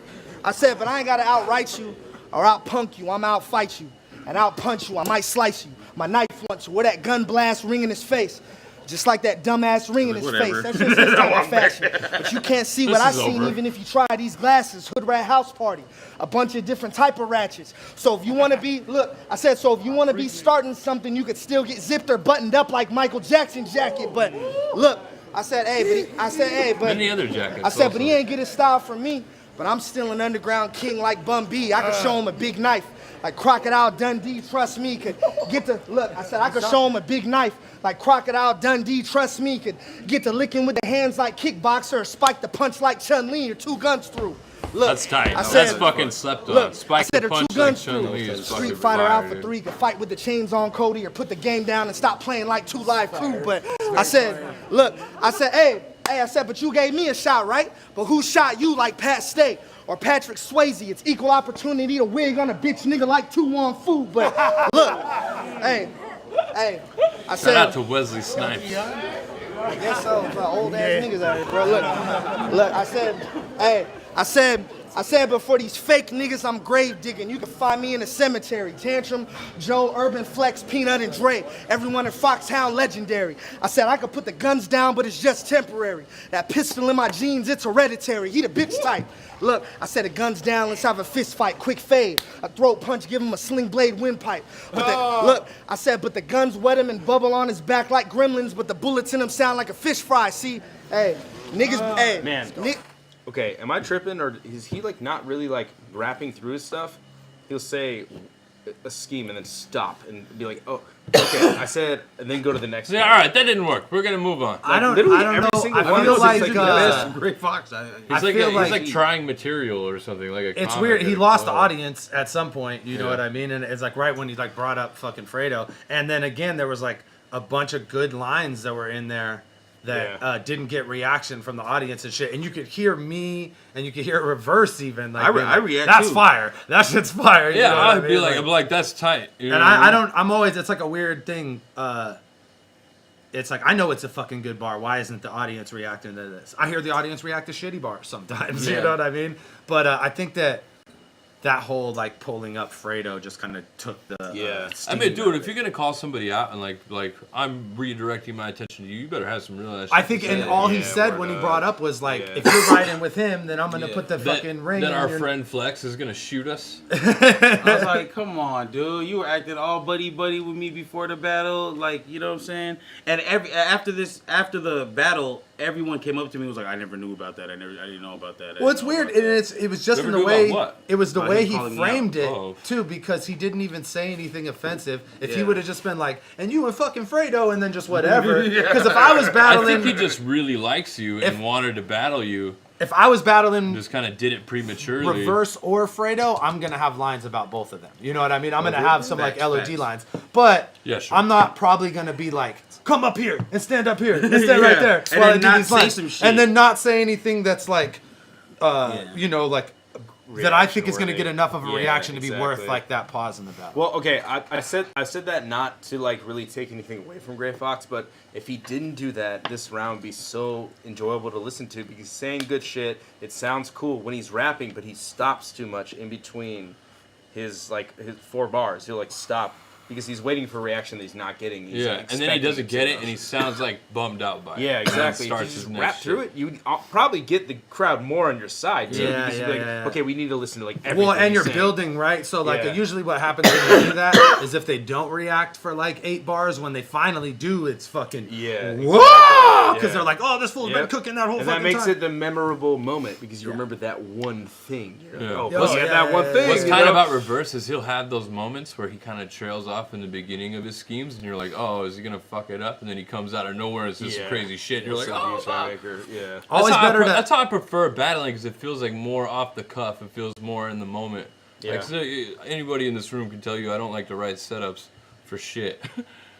I said, but I ain't gotta outright you or out-punk you. I'm out-fight you. And out-punch you. I might slice you. My knife wants you. Where that gun blast ring in his face. Just like that dumbass ring in his Whatever. face. That's just his kind of fashion. But you can't see what This I is seen over. even if you try these glasses. Hood rat house party. A bunch of different type of ratchets. So if you want to be, look, I said, so if you want to be starting something, you could still get zipped or buttoned up like Michael Jackson jacket. But look, I said, hey, but Many other jackets. I said, but also. he ain't get his style from me. But I'm still an underground king like Bun B. I could show him a big knife. Like Crocodile Dundee, trust me, could get the, look, I said I could show him a big knife. Like Crocodile Dundee, trust me, could get to licking with the hands like Kickboxer or spike the punch like Chun-Li or 2 guns through. Look, That's tight. I said, That's fucking slept on. look, I Spike said the her 2 punch like guns Chun-Li through. is fucking Street Fighter fire, Alpha dude. 3 could fight with the chains on Cody or put the game down and stop playing like 2 Live Crew. But I said, look, I said, hey, I said, but you gave me a shot, right? But who shot you like Pat Stay or Patrick Swayze? It's equal opportunity to wig on a bitch nigga like 2-1 Fu. But look, hey, I said. Shout out to Wesley Snipes. I guess so. Old ass niggas out here, bro. Look, I said, hey, I said, but for these fake niggas, I'm grave digging. You can find me in the cemetery. Tantrum, Joe, Urban Flex, Peanut, and Dre. Everyone in Foxtown legendary. I said I could put the guns down, but it's just temporary. That pistol in my jeans, it's hereditary. He the bitch type. Look, I said the guns down, let's have a fist fight, quick fade. A throat punch, give him a sling blade windpipe. Look, I said, but the guns wet him and bubble on his back like gremlins, but the bullets in him sound like a fish fry. See, hey, niggas, hey. Man. Okay, am I tripping, or is he like not really like rapping through his stuff? He'll say a scheme and then stop and be like, oh, okay, I said, and then go to the next Yeah, one. all right, that didn't work. We're gonna move on. I don't literally know. every single I one of feel those like is the best Gray Fox. He's like trying material or something like a. it's comic weird. or He a lost the quote. audience at some point. You know what I mean? And it's like right when he like brought up fucking Fredo, and then again there was like a bunch of good lines that were in there that didn't get reaction from the audience and shit. And you could hear me, and you could hear Reverse even. Like, I react That's too. fire. That shit's fire. You Yeah, know what I I'd be mean? like, I'm like, that's tight. You know And what I I mean? don't. I'm always. It's like a weird thing. It's like I know it's a fucking good bar. Why isn't the audience reacting to this? I hear the audience react to shitty bars sometimes. You Yeah. know what I mean? But I think that whole like pulling up Fredo just kind of took the I steam mean, out dude, of if it. you're gonna call somebody out and like I'm redirecting my attention to you, you better have some real ass. I shit think, to and say. all he Yeah, said word when he up. brought up was like, Yeah. if you're riding with him, then I'm gonna Yeah. put the fucking ring. Then on our your... friend Flex is gonna shoot us. I was like, come on, dude. You were acting all buddy with me before the battle. Like, you know what I'm saying? And after the battle, everyone came up to me and was like, I never knew about that. I didn't know about that. Well, it's weird, and it was just Never in the knew way about what? it was the About way him he calling me out. framed it Oh. too, because he didn't even say anything offensive. If he Yeah. would have just been like, and you and fucking Fredo, and then just whatever. Because if I was battling, I think he just really likes you and wanted to battle you. if I was battling Just kind of did it prematurely. Reverse or Fredo, I'm gonna have lines about both of them. You know what I mean? I'm gonna Okay. have some like Facts, LOD facts. lines, but Yeah, sure. I'm not probably gonna be like, come up here and stand up here and stand right Yeah. there, And while then I do not these say lines. some shit. And then not say anything that's like, Yeah. you know, like that I think is gonna Reaction-worthy. get enough of a Yeah, reaction to be worth exactly. like that pause in the battle. Well, okay, I said that not to like really take anything away from Gray Fox, but if he didn't do that, this round would be so enjoyable to listen to because he's saying good shit. It sounds cool when he's rapping, but he stops too much in between his 4 bars. He'll like stop because he's waiting for a reaction that he's not getting. He's, Yeah, like, and then he expecting doesn't get too it, and he much. sounds like bummed out by it. Yeah, And exactly. If starts you his just next rap through shit. it, you'd probably get the crowd more on your side too. Yeah, because you'd yeah, be like, yeah. okay, we need to listen to like everything. Well, and he's you're saying. building, right? So, like, Yeah. usually what happens when you do that is if they don't react for, like, 8 bars, when they finally do, it's fucking, Yeah, whoa! Because Yeah. they're like, oh, this fool's been Yep. cooking that whole And fucking that makes time. it the memorable moment because you remember that one thing. You're like, Yeah. oh, Yo, plus you had yeah, that one yeah, thing. What's you kind know? about Reverse is he'll have those moments where he kind of trails off in the beginning of his schemes, and you're like, oh, is he gonna fuck it up? And then he comes out of nowhere and it's just Yeah. crazy shit. And you're like, Some oh, huge fuck. maker, yeah. Always that's how better to... That's how I prefer battling because it feels like more off the cuff. It feels more in the moment. Yeah. Like so, anybody in this room can tell you I don't like to write setups for shit.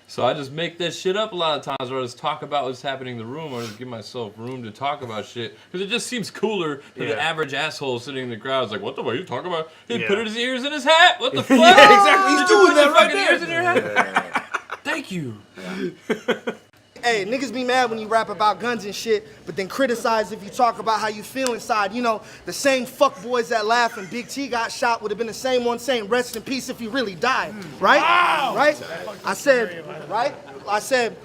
So I just make that shit up a lot of times, or I just talk about what's happening in the room, or just give myself room to talk about shit because it just seems cooler than the Yeah. average asshole sitting in the crowd. It's like, what the fuck are you talking about? He Yeah. put his ears in his hat. What the fuck? Yeah, exactly. He's Did you doing put that your right fucking there. ears in your head? Thank you. Hey, niggas be mad when you rap about guns and shit, but then criticize if you talk about how you feel inside. You know, the same fuckboys that laugh when Big T got shot would have been the same one saying rest in peace if he really died. Right? Right? I said, right? I said,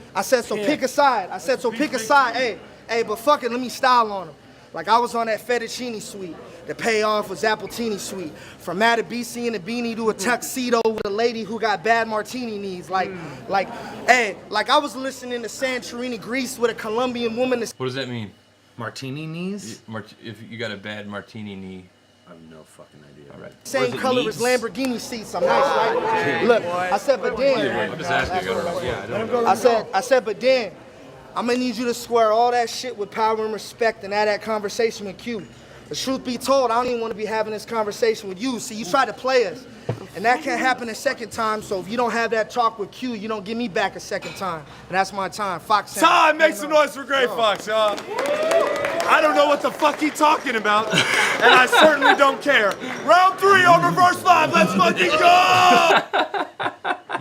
so pick a side. I said, so pick a side. Hey, but fuck it, let me style on him. Like I was on that fettuccine suite. The payoff was Appletini sweet. From Matta BC in a beanie to a tuxedo with a lady who got bad martini needs. Like I was listening to Santorini, Greece with a Colombian woman. What does that mean? Martini knees? If you got a bad martini knee. I have no fucking idea. All right. Same color as Lamborghini seats. I'm nice, right? Look, I said, but then. I'm just asking. I don't know. I said, but then, I'm gonna need you to square all that shit with power and respect and have that conversation with Q. The truth be told, I don't even want to be having this conversation with you. See, you tried to play us, and that can't happen a second time. So if you don't have that talk with Q, you don't give me back a second time, and that's my time. Fox. Time, make some noise for Gray Fox, y'all. I don't know what the fuck he talking about, and I certainly don't care. Round 3 on Reverse Live, let's fucking go!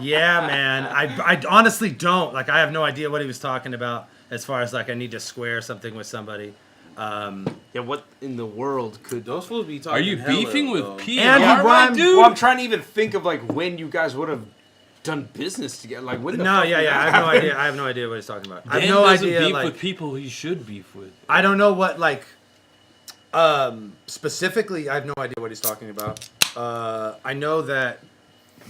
Yeah, man. I honestly don't. Like, I have no idea what he was talking about as far as, like, I need to square something with somebody. Yeah, what in the world could Those fools be talking. Are you hella, beefing with though. P And and he R, my rhymed- dude? Well, I'm trying to even think of like when you guys would have done business together. Like when the No, fuck yeah, did yeah. I that have no happen? idea. I have no idea what he's talking about. I Dan have no doesn't idea. beef Like, with people he should beef with. I don't know what like. Specifically, I have no idea what he's talking about. I know that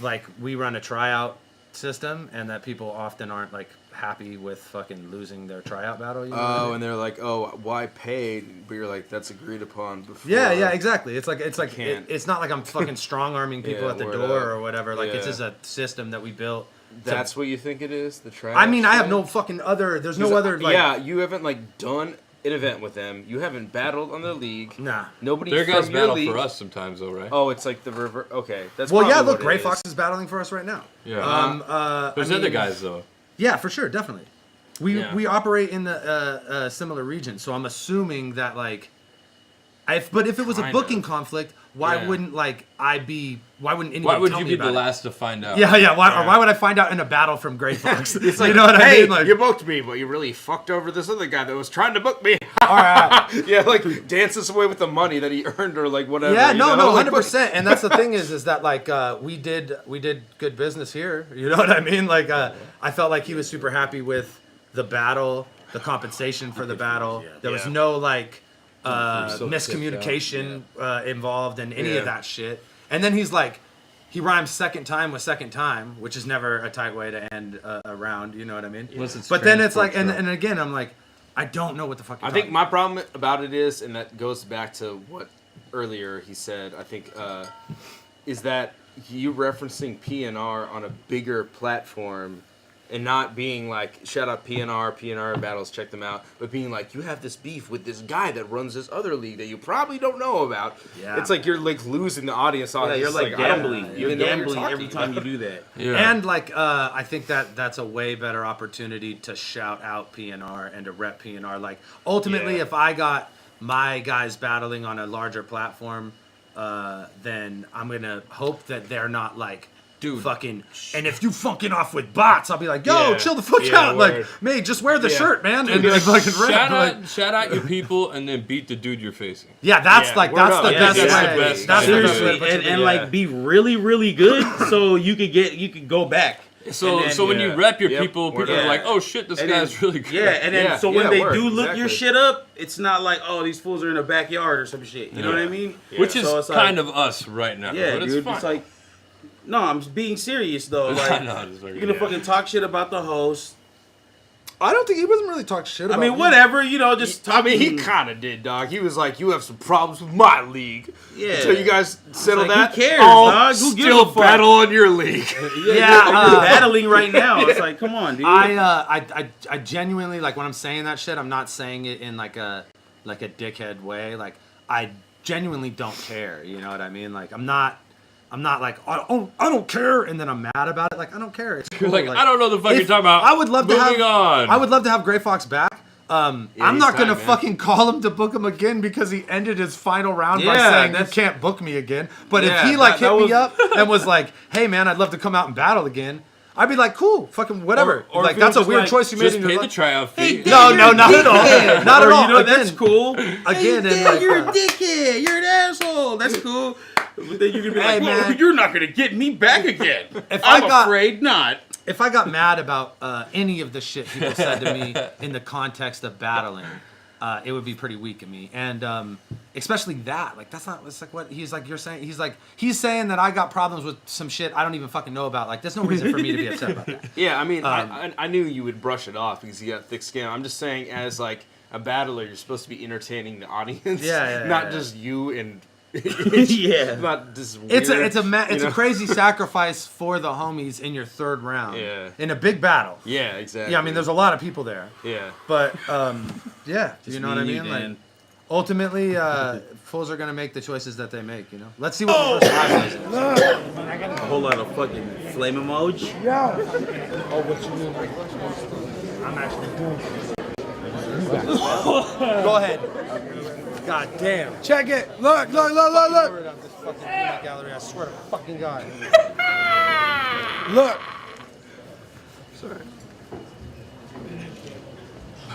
like we run a tryout system, and that people often aren't like happy with fucking losing their tryout battle. You know what I Oh, mean? and they're like, "Oh, why paid?" But you're like, "That's agreed upon before." Yeah, yeah, exactly. It's like Can't. it's not like I'm fucking strong arming people Yeah, at the word door up. or whatever. Like it's Yeah. just a system that we built. That's what you think it is. The tryout. I mean, I have shit? no fucking other. There's no 'Cause, other. Like, yeah, you haven't like done an event with them. You haven't battled on the league. Nah. Nobody. Their guys from your battle league. for us sometimes, though, right? Oh, it's like the river. Okay, that's. Well, yeah. probably Look, what it Gray is. Fox is battling for us right now. Yeah. There's I mean, other guys though. Yeah, for sure, definitely. Yeah. We operate in the similar region, so I'm assuming that like, but if it was a Kind booking of. conflict, why Yeah. wouldn't like I be? Why wouldn't anybody? Why would tell you me be the about it? last to find out? Yeah, yeah. Why, or why would I find out in a battle from Gray Fox? It's like, you know what I hey, mean? Like, you booked me, but you really fucked over this other guy that was trying to book me. all right. Yeah, like dances away with the money that he earned or like whatever. Yeah, you no, know? no, Like, 100%. And that's the thing is that like we did good business here. You know what I mean? Like I felt like he was super happy with the battle, the compensation for the battle. There was Yeah. no like so miscommunication involved in any Yeah. of that shit. And then he's like, he rhymes second time with second time, which is never a tight way to end a round. You know what I mean? Unless it's But then it's like, transport and truck. again, I'm like, I don't know what the fuck. You're I think talking my problem about it is, and that goes back to what earlier he said, I think, is that you referencing PNR on a bigger platform and not being like, shout out PNR battles, check them out, but being like, you have this beef with this guy that runs this other league that you probably don't know about. Yeah. It's like you're like losing the audience on Yeah, it. you're It's like I don't gambling. believe You're even know what gambling talking every time you about. do that. Yeah. And like I think that's a way better opportunity to shout out PNR and to rep PNR. Like ultimately, Yeah. if I got my guys battling on a larger platform, then I'm gonna hope that they're not like. Dude. Fucking, and if you fucking off with bots, I'll be like, yo, Yeah. chill the fuck Yeah, out. word. Like, mate, just wear the Yeah. shirt, man. Dude, And be like, fucking rip. shout out your people and then beat the dude you're facing. Yeah, that's Yeah, like, word that's up. the Yeah, best that's way. the best. That's the best way to Seriously, put and your- like be really, really good so you could go back. So And then- so when you yeah. rep your Yep. people, Word people are up. like, oh shit, this And guy's then- really good. Yeah, and then Yeah, so when yeah, they word, do look your exactly. shit up, it's not like, oh, these fools are in a backyard or some shit. You know what I mean? Which is So it's like- kind of us right now. Yeah, but it's dude. fine. It's like, no, I'm being serious though. I Like, know, it's like- you're gonna fucking talk shit about the host. I don't think he wasn't really talking shit I about mean, me. whatever, you know, just I mean, he talking- kind of did, dog. He was like, "You have some problems with my league." Yeah. So you guys settle like, that. who cares, Oh, dog? Who gives still a fuck? battle on your league. Yeah, you're battling right now. It's like, come on, dude. I genuinely like when I'm saying that shit. I'm not saying it in like a dickhead way. Like I genuinely don't care. You know what I mean? Like I'm not like I don't care, and then I'm mad about it. Like I don't care. It's cool. You're like, I don't know the fuck you're if- talking about. I would love to have. Moving on. I would love to have Gray Fox back. I'm he's not gonna time, man. fucking call him to book him again because he ended his final round by Yeah, saying you that's- can't book me again. But Yeah, if he like that hit me was- up and was like, hey man, I'd love to come out and battle again, I'd be like, cool, fucking whatever. Or like if it was that's a just weird like, choice you made Just in your pay the life. tryout fee. No, not at all. Not at Or, all. you know, Again, that's cool. Again, and like, you're a dickhead. You're an asshole. That's cool. But then you're gonna be Hey, like, well, man. you're not gonna get me back again. If I'm I got- afraid not. if I got mad about any of the shit people said to me in the context of battling, it would be pretty weak of me. And especially that, like, that's not, it's like what he's like, you're saying, he's saying that I got problems with some shit I don't even fucking know about. Like, there's no reason for me to be upset about that. Yeah, I mean, I knew you would brush it off because you got thick skin. I'm just saying, as like a battler, you're supposed to be entertaining the audience, Yeah, not yeah. just you and Yeah. not just. It's weird, it's you a know? crazy sacrifice for the homies in your third round. Yeah. In a big battle. Yeah, exactly. Yeah, I mean, there's a lot of people there. Yeah. But yeah, you know what I me and mean? you, Like, Dan. ultimately, fools are gonna make the choices that they make. You know. Let's see what the first five is. A whole lot of fucking flame emoji. Go ahead. God damn. Check it. Look. Word on this fucking peanut gallery. I swear to fucking God. Look.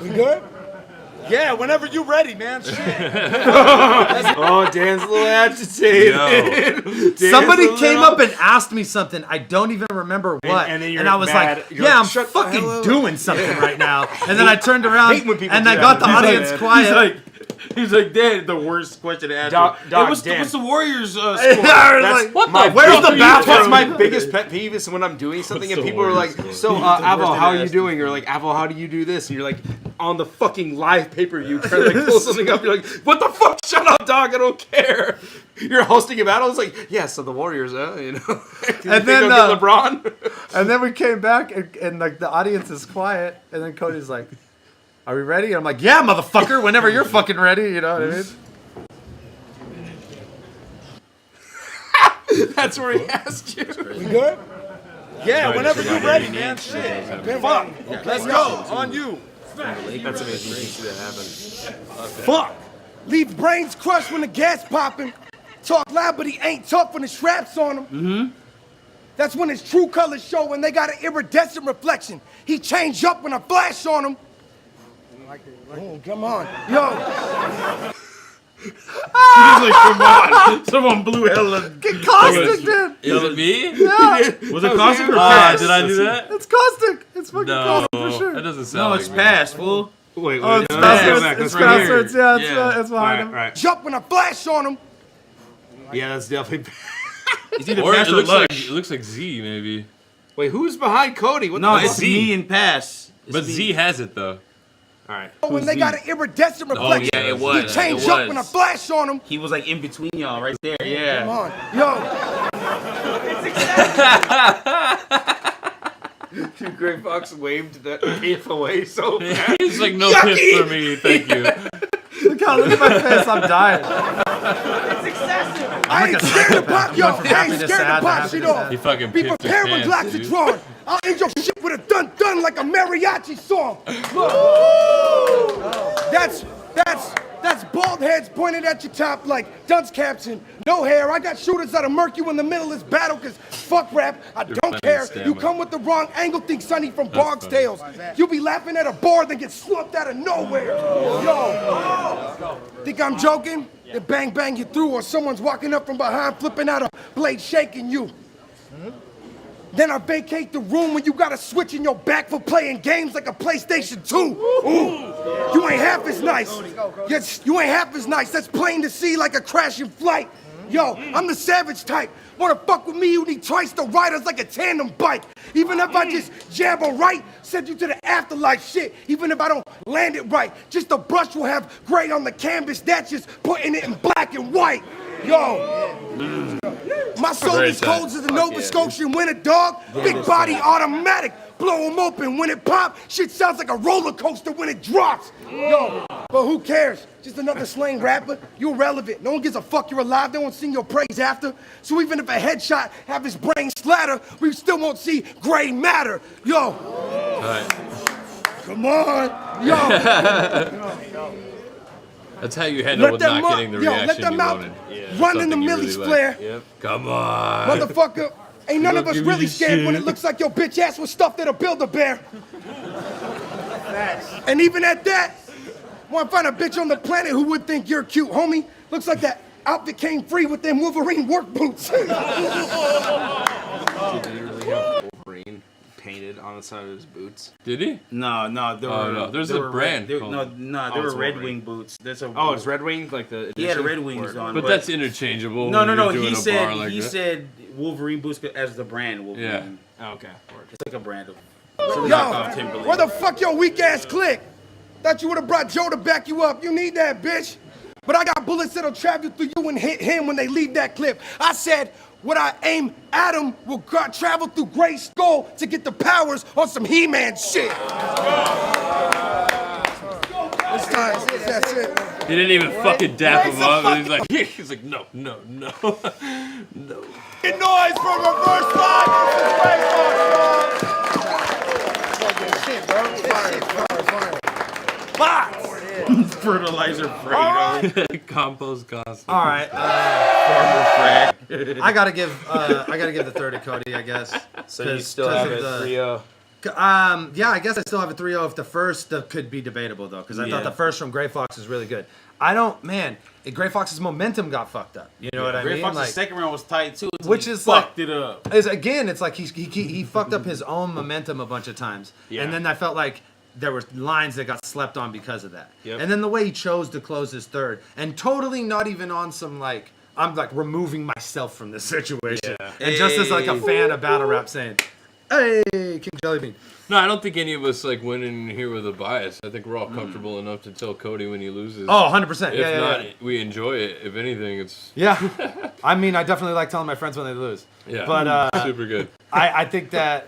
We good? Yeah, whenever you're ready, man. Shit. Oh, Dan's a little agitated. Somebody came up and asked me something. I don't even remember what. and then you're I was mad. like, You're yeah, like, I'm shut the hell fucking up. doing something right now. And then I turned around hate when people and do I that. got the He's like- audience quiet. He's like, Dan, the worst question to ask. Doc, what's Dan. the Warriors score? That's What my the where's fuck the are you bathroom? That's doing? my biggest pet peeve is when I'm doing something and the people are like, worst? so Avo, how are you doing? Or like, Avo, how do you do this? And you're like, on the fucking live pay-per-view trying to like pull something up. You're like, what the fuck? Shut up, dog. I don't care. You're hosting a battle. It's like, yeah, so the Warriors, you know. And then, get LeBron. And then we came back and like the audience is quiet. And then Cody's like, are we ready? And I'm like, yeah, motherfucker, whenever you're fucking ready. You know what I mean? That's where he asked you. We good? Yeah, whenever you're ready, man. Shit. Fuck. Let's go. On you. That's amazing. You can see that happen. Fuck. Leave brains crushed when the gas popping. Talk loud, but he ain't tough when the straps on him. Mm-hmm. That's when his true colors show when they got an iridescent reflection. He changed up when I flash on him. Oh, come on. Yo. He's like, come on. Someone blew hella. Get Caustic, dude. Is it me? Yeah, Was it Caustic or Ah, pass? did I do that? it's Caustic. It's fucking No, Caustic for sure. that doesn't sound No, like it's me. pass, fool. Wait, Oh, it's no, faster. go back. It's That's right faster. here. It's, yeah, Yeah. it's behind him. Right. Jump when I flash on him. Yeah, that's definitely. It's either Or pass it or looks lush. like it looks like Z maybe. Wait, who's behind Cody? What No, the it's fuck? me and pass. It's But me. Z has it though. All right. When they got an iridescent reflection. yeah, it He was. changed It up when I was. flash on him. He was like in between y'all right there. Come Yeah. on. Yo. Dude, Gray Fox waved that piff away so fast. He's like, no piss for me, thank you. Look at my face. I'm dying. I ain't scared to pop, yo. Going from I happy ain't to scared sad to to pop happy shit to off. sad. He fucking Be piffed his prepared when pants, blocks are dude. drawn. I'll end your shit with a dun-dun like a mariachi song. Look. That's bald heads pointed at your top like dunce caps and no hair. I got shooters that'll murk you in the middle of this battle cause fuck rap, I don't funny care. stammer. You come with the wrong angle, think Sonny from Bog's funny. Tales. You be laughing at a bar, then get slumped out of nowhere. Yo, think I'm joking? Then bang bang you through or someone's walking up from behind flipping out a blade shaking you. Then I vacate the room when you got a switch in your back for playing games like a PlayStation 2. Ooh. You ain't half as nice. Yes, you ain't half as nice. That's plain to see like a crashing flight. Yo, I'm the savage type. Wanna fuck with me, you need twice the riders like a tandem bike. Even if I just jab or right, send you to the afterlife shit. Even if I don't land it right, just the brush will have gray on the canvas. That's just putting it in black and white. Yo. My soul is cold as a Nova Scotian winter dog. Big body automatic. Blow them open when it pop. Shit sounds like a roller coaster when it drops. Yo, but who cares? Just another slang rapper. You irrelevant. No one gives a fuck you're alive. They won't sing your praise after. So even if a headshot have his brain splatter, we still won't see gray matter. Yo. Come on. Yo. That's how you handle with not out. getting the Yo, reaction let them you out. wanted. Run in the Something you Millie's really flare. like. Come on. Motherfucker, ain't none of us give me really this scared when shit. it looks like your bitch ass was stuffed in a Build-A-Bear. And even at that, wanna find a bitch on the planet who would think you're cute, homie. Looks like that outfit came free with them Wolverine work boots. Did he really have Wolverine painted on the side of his boots? Did he? No, there Oh, were. no, there's there a were brand Red, called- there it's were Red Wolverine. Wing boots. That's a. Oh, it's Red Wing, like the. He had edition? Red Wings on. But that's interchangeable. No. when you're doing He a said bar like he that. said Wolverine boots as the brand Wolverine. Yeah. Oh, okay. Word. It's like a brand of. Yo, where the fuck your weak ass click? Thought you would have brought Joe to back you up. You need that, bitch. But I got bullets that'll travel through you and hit him when they leave that clip. I said, what I aim at him will travel through Grey Skull to get the powers on some He-Man shit. It's time. That's it. He didn't even fucking dap Raise him the up. fucking- He's like, no. Get noise from Reverse Live versus Gray Fox, Fertilizer Fredo. Compost cost. All right. Farmer Fred. I gotta give the 30 Cody, I guess. So you 'Cause- still 'cause have of it the- 3-0. Yeah, I guess I still have a 3-0 if the first could be debatable, though, because I thought the first from Gray Fox was really good. Gray Fox's momentum got fucked up. You know what I Gray mean? Fox's Like, second round was tight, too. which He is fucked like, it up. It's like he fucked up his own momentum a bunch of times. Yeah. And then I felt like there were lines that got slept on because of that. Yep. And then the way he chose to close his third, and totally not even on some like, I'm like removing myself from this situation. Yeah. And just as like a fan of battle rap saying, hey, King Jellybean. No, I don't think any of us like went in here with a bias. I think we're all comfortable enough to tell Cody when he loses. Oh, 100%. If Yeah, not, yeah. we enjoy it. If anything, it's Yeah. I mean, I definitely like telling my friends when they lose. yeah, But super good. I think that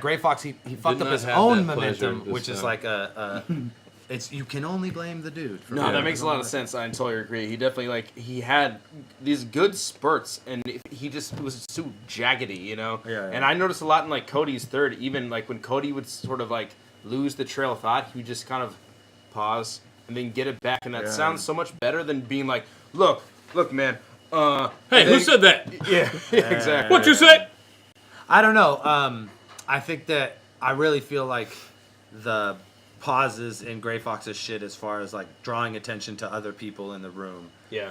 Gray Fox he fucked Did up not his have own that pleasure momentum, this which is time. like it's you can only blame the dude. For No, Yeah. that makes a lot of sense. I totally agree. He definitely he had these good spurts, and he just was so jaggedy, you know. Yeah. And I noticed a lot in like Cody's third, even like when Cody would sort of like lose the trail of thought, he would just kind of pause and then get it back, and that sounds so much better than being like, look, man. Hey, who said that? Yeah, exactly. What you say? I don't know. I think that I really feel like the pauses in Gray Fox's shit as far as like drawing attention to other people in the room. Yeah.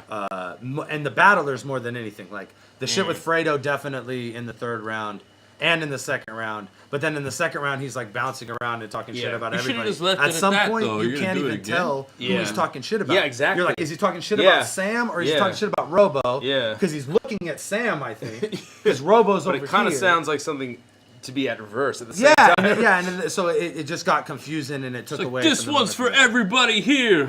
And the battlers more than anything. Like the shit with Fredo definitely in the third round and in the second round. But then in the second round he's like bouncing around and talking shit Yeah. about You should've everybody. just left it At at some that, point though. you You're can't gonna do it even again? tell who Yeah. he's talking shit about. Yeah, exactly. You're like, is he talking shit Yeah. about Sam or is he Yeah. talking shit about Robo? Yeah. Because he's looking at Sam, I think. Because Robo's But over it kind of here. sounds like something to be at reverse at the same Yeah, time. and then, so it just got confusing and it took Like, away. this from the one's for momentum. everybody here.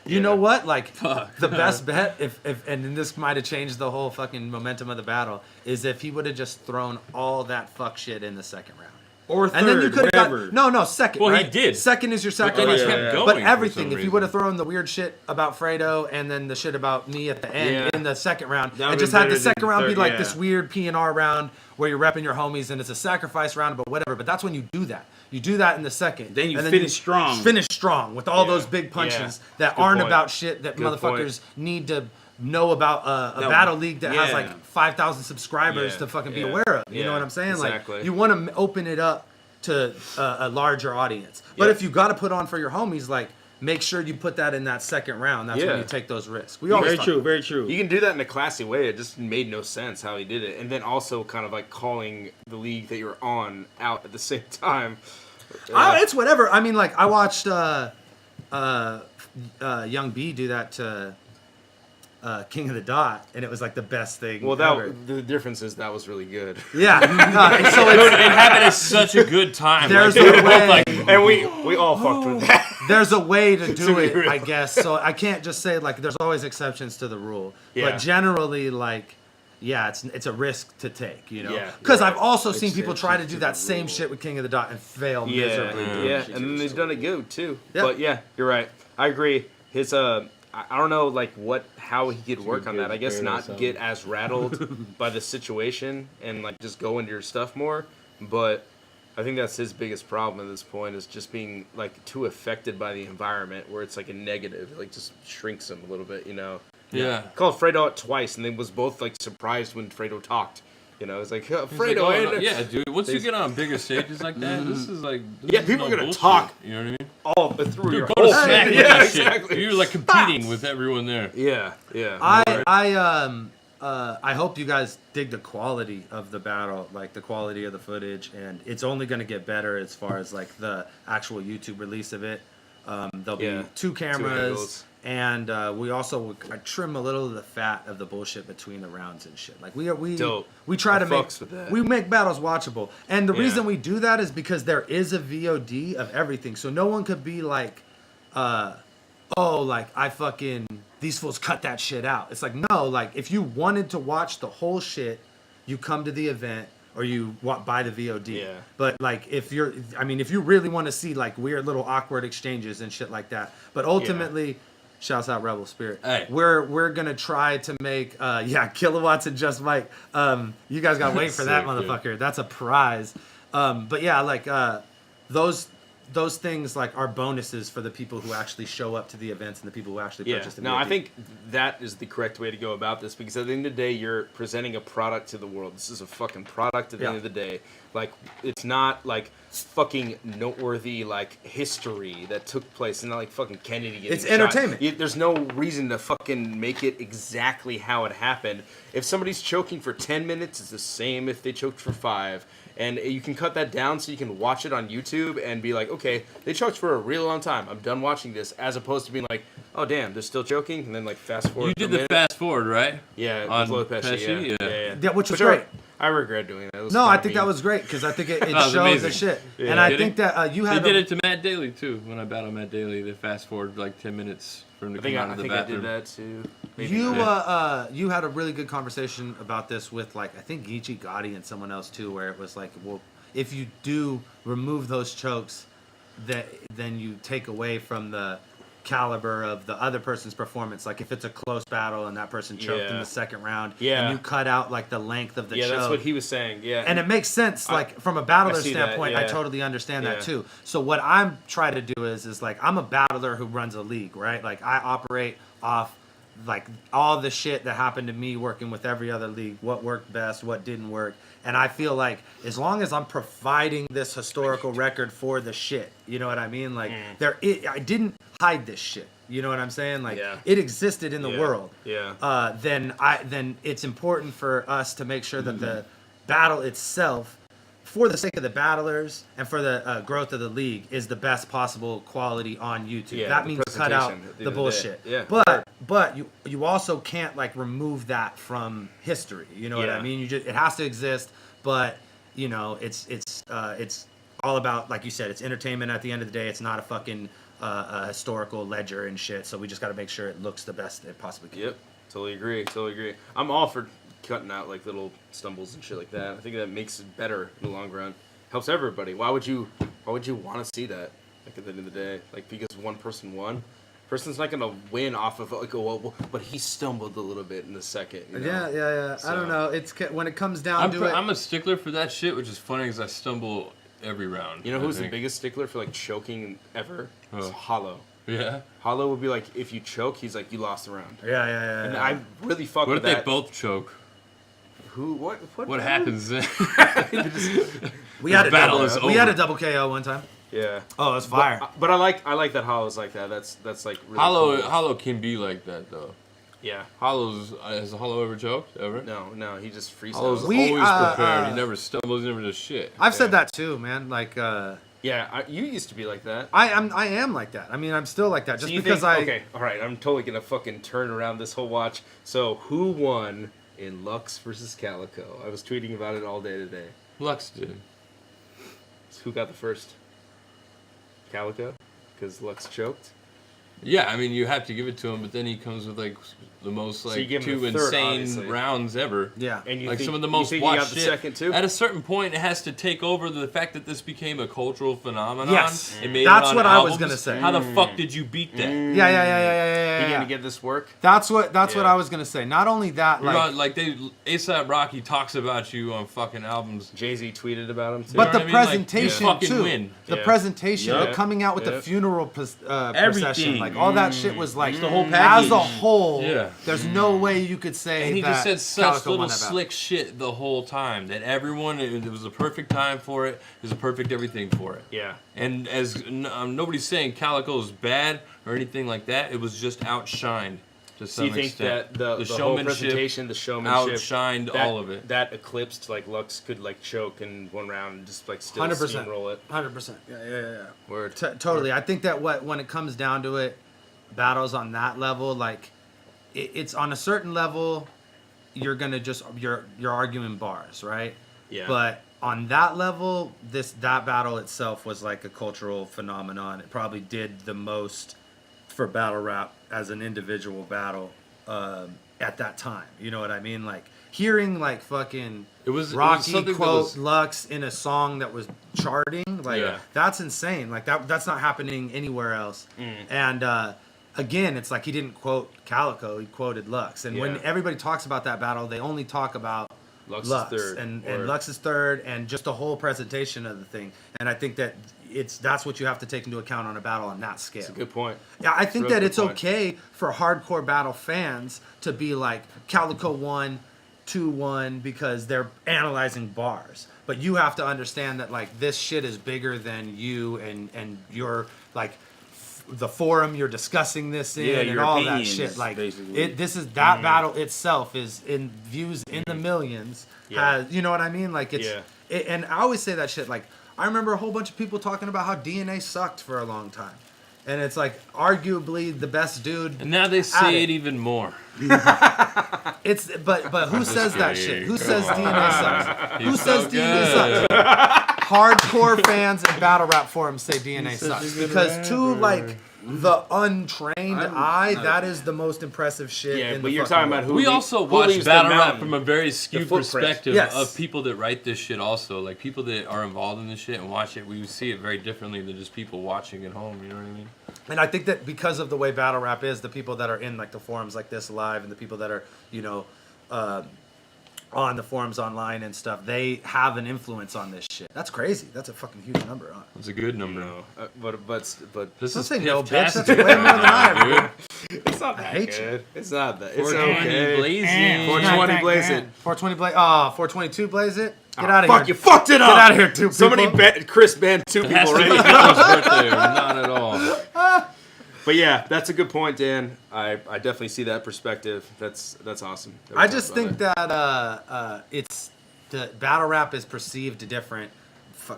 You know what? Like the best bet, if and this might have changed the whole fucking momentum of the battle, is if he would have just thrown all that fuck shit in the second round. Or third, And then you could have whatever. got second. Well, he right? did. Second is your But then sacrifice. he kept round. going But for everything, some if he reason. would have thrown the weird shit about Fredo and then the shit about me at the end Yeah. in the second round, That and would've just been had the better than second round be third, like yeah. this weird P&R round where you're repping your homies and it's a sacrifice round, but whatever. But that's when you do that. You do that in the second. Then you and finish strong. Finish strong with all Yeah. those big punches Yeah. that Good aren't point. about shit that Good motherfuckers need to know about a battle league that has yeah. like 5,000 subscribers Yeah. to fucking be Yeah. aware of. You know Yeah. what I'm saying? Exactly. Like you want to open it up to a larger audience. But Yep. if you got to put on for your homies, like make sure you put that in that second round. That's Yeah. when you take those risks. We always Very talk- true, very true. You can do that in a classy way. It just made no sense how he did it. And then also kind of like calling the league that you're on out at the same time. It's whatever. I mean, like I watched Young B do that to King of the Dot, and it was like the best thing. Well, ever. the difference is that was really good. Yeah. No, so it's, It happened at such a good time. There's like, they a were both way. like, And we all fucked with that. there's a way to do be it, real. I guess. So I can't just say like there's always exceptions to the rule, Yeah. but generally like. Yeah, it's a risk to take, you know. Yeah. Because I've also seen people try to do that same rule. shit with King of the Dot and fail Yeah, miserably. yeah, and then they've done it good too. Yeah. But yeah, you're right. I agree. His I don't know like how he could work on that. I guess not get as rattled by the situation and like just go into your stuff more. But I think that's his biggest problem at this point is just being like too affected by the environment where it's like a negative, like just shrinks him a little bit, you know. yeah. Called Fredo out twice, and they was both like surprised when Fredo talked. You know, it's like He's like, Fredo. oh, ain't no, it?" yeah, dude. Once you get on bigger stages like that, this is like Yeah, is people are gonna bullshit, talk. You know what I mean? all through your Go whole to smack with yeah, that shit. exactly. You're like competing with everyone there. Yeah, yeah. I hope you guys dig the quality of the battle, like the quality of the footage, and it's only going to get better as far as like the actual YouTube release of it. There'll Yeah, be two cameras, angles. and we also trim a little of the fat of the bullshit between the rounds and shit. Like we Dope. we try I to make fucks with that. we make battles watchable, and the Yeah. reason we do that is because there is a VOD of everything, so no one could be like, oh, like I fucking these fools cut that shit out. It's like no, like if you wanted to watch the whole shit, you come to the event or you buy the VOD. Yeah. But like if you really want to see like weird little awkward exchanges and shit like that, but ultimately. Shouts out Rebel Spirit. Hey. We're gonna try to make kilowatts and just Mike. You guys gotta wait for that Sick, dude. motherfucker. That's a prize. But yeah, like those those things like are bonuses for the people who actually show up to the events and the people who actually purchase the No, I VIP. think that is the correct way to go about this because at the end of the day, you're presenting a product to the world. This is a fucking product at the end of the day. Like, it's not like fucking noteworthy like history that took place. It's not like fucking Kennedy getting It's shot. entertainment. There's no reason to fucking make it exactly how it happened. If somebody's choking for 10 minutes, it's the same if they choked for 5. And you can cut that down so you can watch it on YouTube and be like, okay, they choked for a real long time. I'm done watching this, as opposed to being like, oh damn, they're still choking, and then like fast forward. You did the fast forward, right? Yeah, on with Pesci, Pesci, yeah, which was Which great. I regret doing that. It was No, I kinda think that mean. was great because I think it That was shows amazing. the shit. Yeah. And I Did think he? that you They had did it to Matt Daly too. When I battled Matt Daly, they fast forward like 10 minutes for him to I think come out I of the think I bathroom. did that too. Maybe you not. you had a really good conversation about this with like I think Geechee Gotti and someone else too, where it was like, well, if you do remove those chokes, then you take away from the caliber of the other person's performance. Like if it's a close battle and that person choked in Yeah. the second round, Yeah. and you cut out like the length of the Yeah, choke. that's what he was saying. Yeah, And it makes sense, like from a battler I see that, standpoint, I yeah. totally understand that Yeah. too. So what I'm trying to do is like I'm a battler who runs a league, right? Like I operate off like all the shit that happened to me working with every other league, what worked best, what didn't work. And I feel like as long as I'm providing this historical record for the shit, you know what I mean? Like I didn't hide this shit. You know what I'm saying? Like Yeah. it existed in the Yeah. world. Yeah. Then it's important for us to make sure that the battle itself, for the sake of the battlers and for the growth of the league, is the best possible quality on YouTube. Yeah, that the means cut out presentation at the the end of the day. bullshit. Yeah. But you also can't like remove that from history. You know what I Yeah. mean? It has to exist, but you know it's all about, like you said, it's entertainment at the end of the day. It's not a fucking a historical ledger and shit. So we just got to make sure it looks the best it possibly can. Yep. Totally agree. Totally agree. I'm all for cutting out like little stumbles and shit like that. I think that makes it better in the long run. Helps everybody. Why would you want to see that? Like at the end of the day, like because one person won. Person's not gonna win off of like but he stumbled a little bit in the second. You know? Yeah. I don't So- know. It's when it comes down to it. I'm a stickler for that shit, which is funny because I stumble every round. You know I who's the think. biggest stickler for like choking ever? It's Who? Hollow. Yeah. Hollow would be like, if you choke, he's like, you lost the round. Yeah. And I really fuck What with if they that. both choke? Who? What What happens then? We had a battle double. is We had over. a double KO one time. Yeah. Oh, it was fire. But I like that Hollow's like that. That's like really cool. Hollow can be like that though. Yeah. Has Hollow ever choked ever? No, he just freestyles. Hollow's We, always prepared. He uh, never stumbles. He never does shit. I've said that too, man. Like Yeah, you used to be like that. I am like that. I mean, I'm still like that. Just So you because think, okay, all right, I'm totally gonna fucking turn around this whole watch. So who won in Lux versus Calico? I was tweeting about it all day today. Lux did. So who got the first? Calico, because Lux choked. Yeah, I mean you have to give it to him, but then he comes with like the most you like give him two the third, insane obviously. rounds ever. Yeah. And you Like think, some of the you most think he watched got the shit. second too? At a certain point, it has to take over the fact that this became a cultural phenomenon. Yes. It made That's it on what I was albums. gonna say. How the fuck did you beat that? Yeah. He didn't get this work. That's what Yeah. I was gonna say. Not only that, You're like, on, like ASAP Rocky talks about you on fucking albums. Jay-Z tweeted about him too. but know the what I mean? Like, presentation you fucking too. win. The Yeah. presentation, Yeah. the coming out with the Yeah. funeral procession, Everything. like all that shit was like the whole as package. a whole. Yeah. There's no way you could say And he that just said such Calico little won that battle. slick shit the whole time that everyone, it was a perfect time for it. It was a perfect everything for it. Yeah. And as nobody's saying Calico is bad or anything like that, it was just outshined to So some you think extent. that the whole presentation, the showmanship, outshined that, all of it. That eclipsed like Lux could like choke in one round and just like still 100%. steamroll it. 100%. Yeah. Word. Totally. I think that when it comes down to it, battles on that level, like it's on a certain level, you're gonna just you're arguing bars, right? Yeah. But on that level, that battle itself was like a cultural phenomenon. It probably did the most for battle rap as an individual battle at that time. You know what I mean? Like hearing like fucking It was Rocky something that quote was- Lux in a song that was charting. Like Yeah. that's insane. Like that's not happening anywhere else. And again, it's like he didn't quote Calico, he quoted Lux. And when Yeah. everybody talks about that battle, they only talk about Lux Lux is third. and Word. Lux is third, and just the whole presentation of the thing. And I think that that's what you have to take into account on a battle on that scale. That's a good point. Yeah, I think Real that good it's point. okay for hardcore battle fans to be like Calico 1, 2-1 because they're analyzing bars. But you have to understand that like this shit is bigger than you and your like the forum you're discussing this in and your all that opinions, shit. Like basically. this is that battle itself is in views in the millions. Yeah. Has, you know what I mean? Like it's and I always say that shit. Like I remember a whole bunch of people talking about how DNA sucked for a long time. And it's like arguably the best dude. And now they say it even more. It's but who says that shit? Who says DNA sucks? Who He's says so DNA good. sucks? Hardcore fans and battle rap forums say DNA sucks because to like the untrained eye, that is the most impressive shit. Yeah, in but the you're fucking talking about world. who We also who watch leaves the battle rap mountain? from a very skewed footprint. perspective Yes. of people that write this shit also. Like people that are involved in this shit and watch it, we see it very differently than just people watching at home, you know what I mean? And I think that because of the way battle rap is, the people that are in like the forums like this live and the people that are, you know, on the forums online and stuff, they have an influence on this shit. That's crazy. That's a fucking huge number. Huh? It's a good number. No, but This Don't is say no, bitch. That's fantastic. way more than I have. dude. it's not that hate you. good. It's not that. It's 420 okay. blazing. 420 blaze it. 420 blaze. 422 blaze it. Get out of here. Fuck, you fucked it up. Get out of here, two Somebody people. Chris banned 2 It has people to be already. Kyle's birthday, or not at all. But yeah, that's a good point, Dan. I definitely see that perspective. That's awesome. I just think that it's the battle rap is perceived different.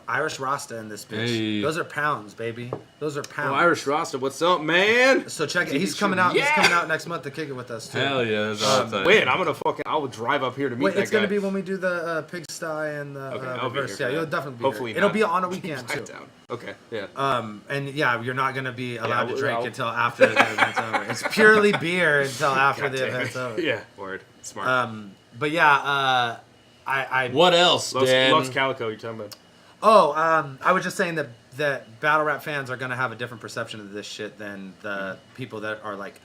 Irish Rasta in this bitch. Hey. Those are pounds, baby. Those are pounds. Oh, Irish Rasta, what's up, man? So check it. He's coming out. Yeah. He's coming out next month to kick it with us too. Hell yeah, that's awesome. Wait, I will drive up here to meet Wait, that it's guy. gonna be when we do the pigsty and the Okay, I'll be reverse. here Yeah, for you'll that. definitely be Hopefully here. It'll not. be on a weekend too. Down. Okay, yeah. And yeah, you're not gonna be allowed to drink I'll- until after the event's over. It's purely beer until after the Damn event's it. over. Yeah, word. Smart. But yeah, I What else, Dan? Loves Calico, you're talking about. I was just saying that battle rap fans are gonna have a different perception of this shit than the people that are like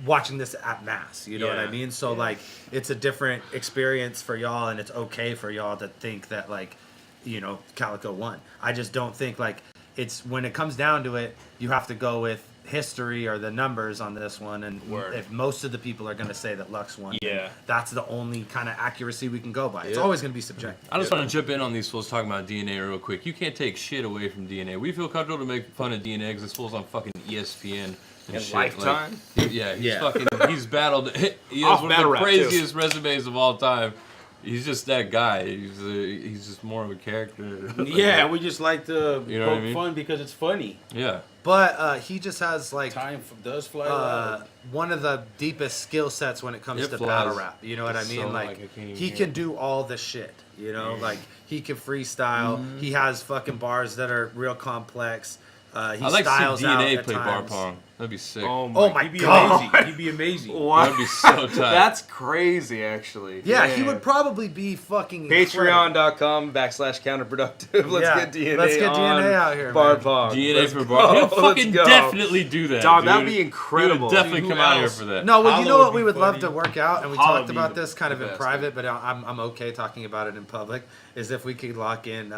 watching this at mass. You know what I Yeah. mean? So like, it's a different experience for y'all, and it's okay for y'all to think that like, you know, Calico won. I just don't think like it's when it comes down to it, you have to go with history or the numbers on this one, and Word. if most of the people are going to say that Lux won, then Yeah. that's the only kind of accuracy we can go by. It's Yeah. always going to be subjective. I just want to jump in on these fools talking about DNA real quick. You can't take shit away from DNA. We feel comfortable to make fun of DNA because this fool's on fucking ESPN and shit. Lifetime? Like, he's battled. He has Off one of battle the rap, too. craziest resumes of all time. He's just that guy. He's just more of a character. Yeah, we just like to You know what I poke mean? fun because it's funny. Yeah. But he just has like Time does fly loud. one of the deepest skill sets when it comes It to flies. battle rap. You know what I It's mean? so, Like like, I can't even he hear can it. do all the shit. You know, like he can freestyle. He has fucking bars that are real complex. He I'd like to styles see out DNA at play bar times. pong. That'd be sick. Oh my He'd be god! amazing. He'd be amazing. That'd be so tight. That's crazy, actually. Yeah, he Man. would probably be fucking incredible. Patreon.com/counterproductive. Let's Yeah, get DNA. let's get on DNA out here, Bar man. pong. DNA Let's for go. bar. He'll Let's fucking go. definitely do that. Dog, dude. that'd be He would incredible. definitely Dude, come who out here else? for that. No, well, you Hollow know what would we be would love funny. to work out, and we Hollow talked would about be this kind of the in best. private, but I'm okay talking about it in public, is if we could lock in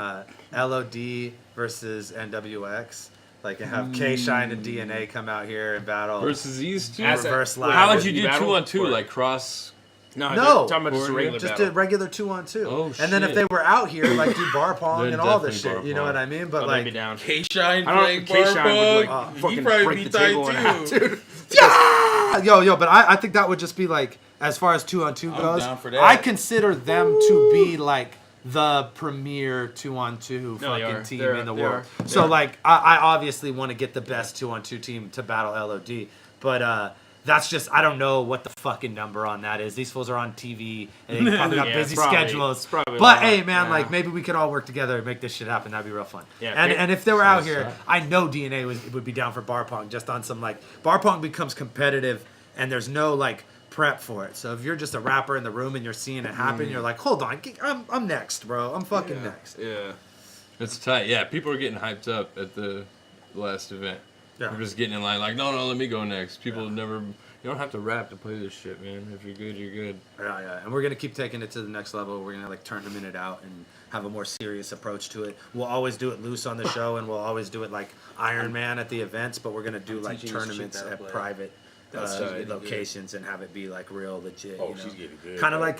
LOD versus NWX, like and have K-Shine and DNA come out here and battle. Versus these two. As a- reverse live. How would you do battle? 2-on-2, Or- like cross? No, No. talking about just a regular just battle. a regular 2-on-2. Oh, and then if shit. they were out here, like do bar pong Then and all this definitely shit, bar you know pong. what I mean? But I'll like, be down. K-Shine I playing don't. K-Shine would like bar fucking He'd probably break be the table in tight half, too. dude. yo, but I think that would just be like, as far as 2-on-2 I'm goes, down for that. I consider them to be like the premier 2-on-2 No, they fucking are. team They're- in the they world. are. So like, I obviously want to get the best 2-on-2 team to battle LOD, but that's just, I don't know what the fucking number on that is. These fools are on TV and they probably got Yeah, busy it's probably- schedules. it's probably a But lot. hey, man, Yeah. like maybe we could all work together and make this shit happen. That'd be real fun. Yeah, and if they were out Sounds here, tight. I know DNA would be down for bar pong, just on some like, bar pong becomes competitive and there's no like prep for it. So if you're just a rapper in the room and you're seeing it happen, you're like, hold on, I'm next, bro. I'm fucking next. Yeah. It's tight. Yeah, people are getting hyped up at the last event. Yeah. They're just getting in line like, no, let me go next. People have never, You don't have to rap to play this shit, man. If you're good, you're good. Yeah, and we're gonna keep taking it to the next level. We're gonna like tournament it out and have a more serious approach to it. We'll always do it loose on the show, and we'll always do it like Iron Man at the events. But we're gonna do like teaching this chick tournaments how to at play. private That's tight. locations and have it be like real legit. Oh, you know? she's getting good. Kind of like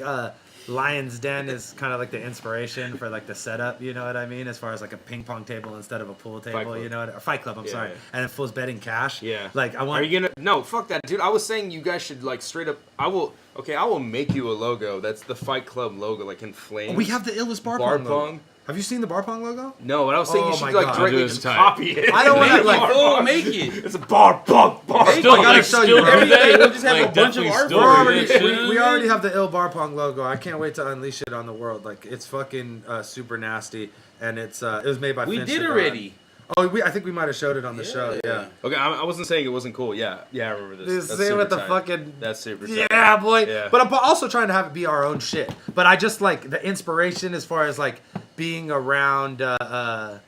Lion's Den is kind of like the inspiration for like the setup. You know what I mean? As far as like a ping pong table instead of a pool table. Club. You know what? Or Fight Club. I'm Yeah, sorry. yeah. And then Fool's betting cash. Yeah. Like I want. Are you gonna? No, fuck that, dude. I was saying you guys should like straight up. I will make you a logo. That's the Fight Club logo, like in flames. We have the illest bar Bar pong logo. pong. Have you seen the bar pong logo? No, but I was saying Oh you my should like God. directly Dude, it's just tight. copy it. I don't want to like. Oh, make it. It's a bar pong bar. Still, I gotta show you. remember Every day that? we'll just have a Like, bunch of definitely art still for do it. that shit. we already have the ill bar pong logo. I can't wait to unleash it on the world. Like it's fucking super nasty, and it was made by. We Finch did Cigar. already. Oh, I think we might have showed it on the show. Yeah. Okay, I wasn't saying it wasn't cool. Yeah, I remember this. That's Same super with the tight. fucking. That's super tight. Yeah, boy. Yeah. But I'm also trying to have it be our own shit. But I just like the inspiration as far as like being around a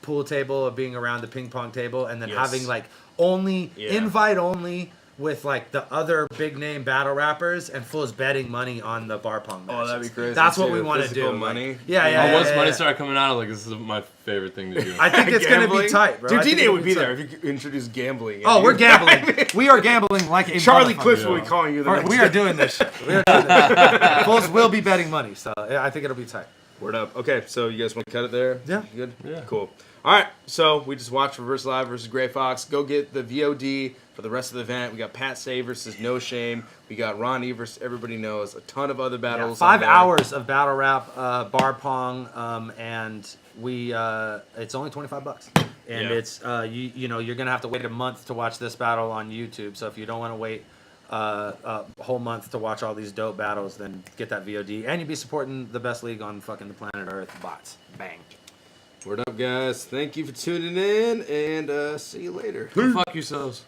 pool table or being around the ping pong table and then Yes. having like only Yeah. invite only with like the other big name battle rappers and Fool's betting money on the bar pong matches. Oh, that'd be crazy. That's what too. we want to Physical do. money. Like, yeah. Once yeah, money yeah. started coming out, I'm like, this is my favorite thing to do. I think it's gonna be Gambling? tight, bro. Dude, I think D-Day it'll would be tight. there if you introduced gambling. Oh, we're gambling. We are gambling like a Charlie motherfucker. Cliff will be calling you the next We are doing this shit. We are doing this. Fools will be betting money, so yeah, I think it'll be tight. Word up. Okay, so you guys want to cut it there? Yeah. You good? Yeah. Cool. All right, so we just watched Reverse Live versus Gray Fox. Go get the VOD for the rest of the event. We got Pat Say versus No Shame. We got Ronnie versus Everybody Knows. A ton of other battles. 5 on there. hours of battle rap, bar pong, and we it's only $25, and Yeah. it's you know you're gonna have to wait a month to watch this battle on YouTube. So if you don't want to wait a whole month to watch all these dope battles, then get that VOD, and you'll be supporting the best league on fucking the planet Earth, bots. Bang. Word up, guys. Thank you for tuning in, and see you later. Go fuck yourselves.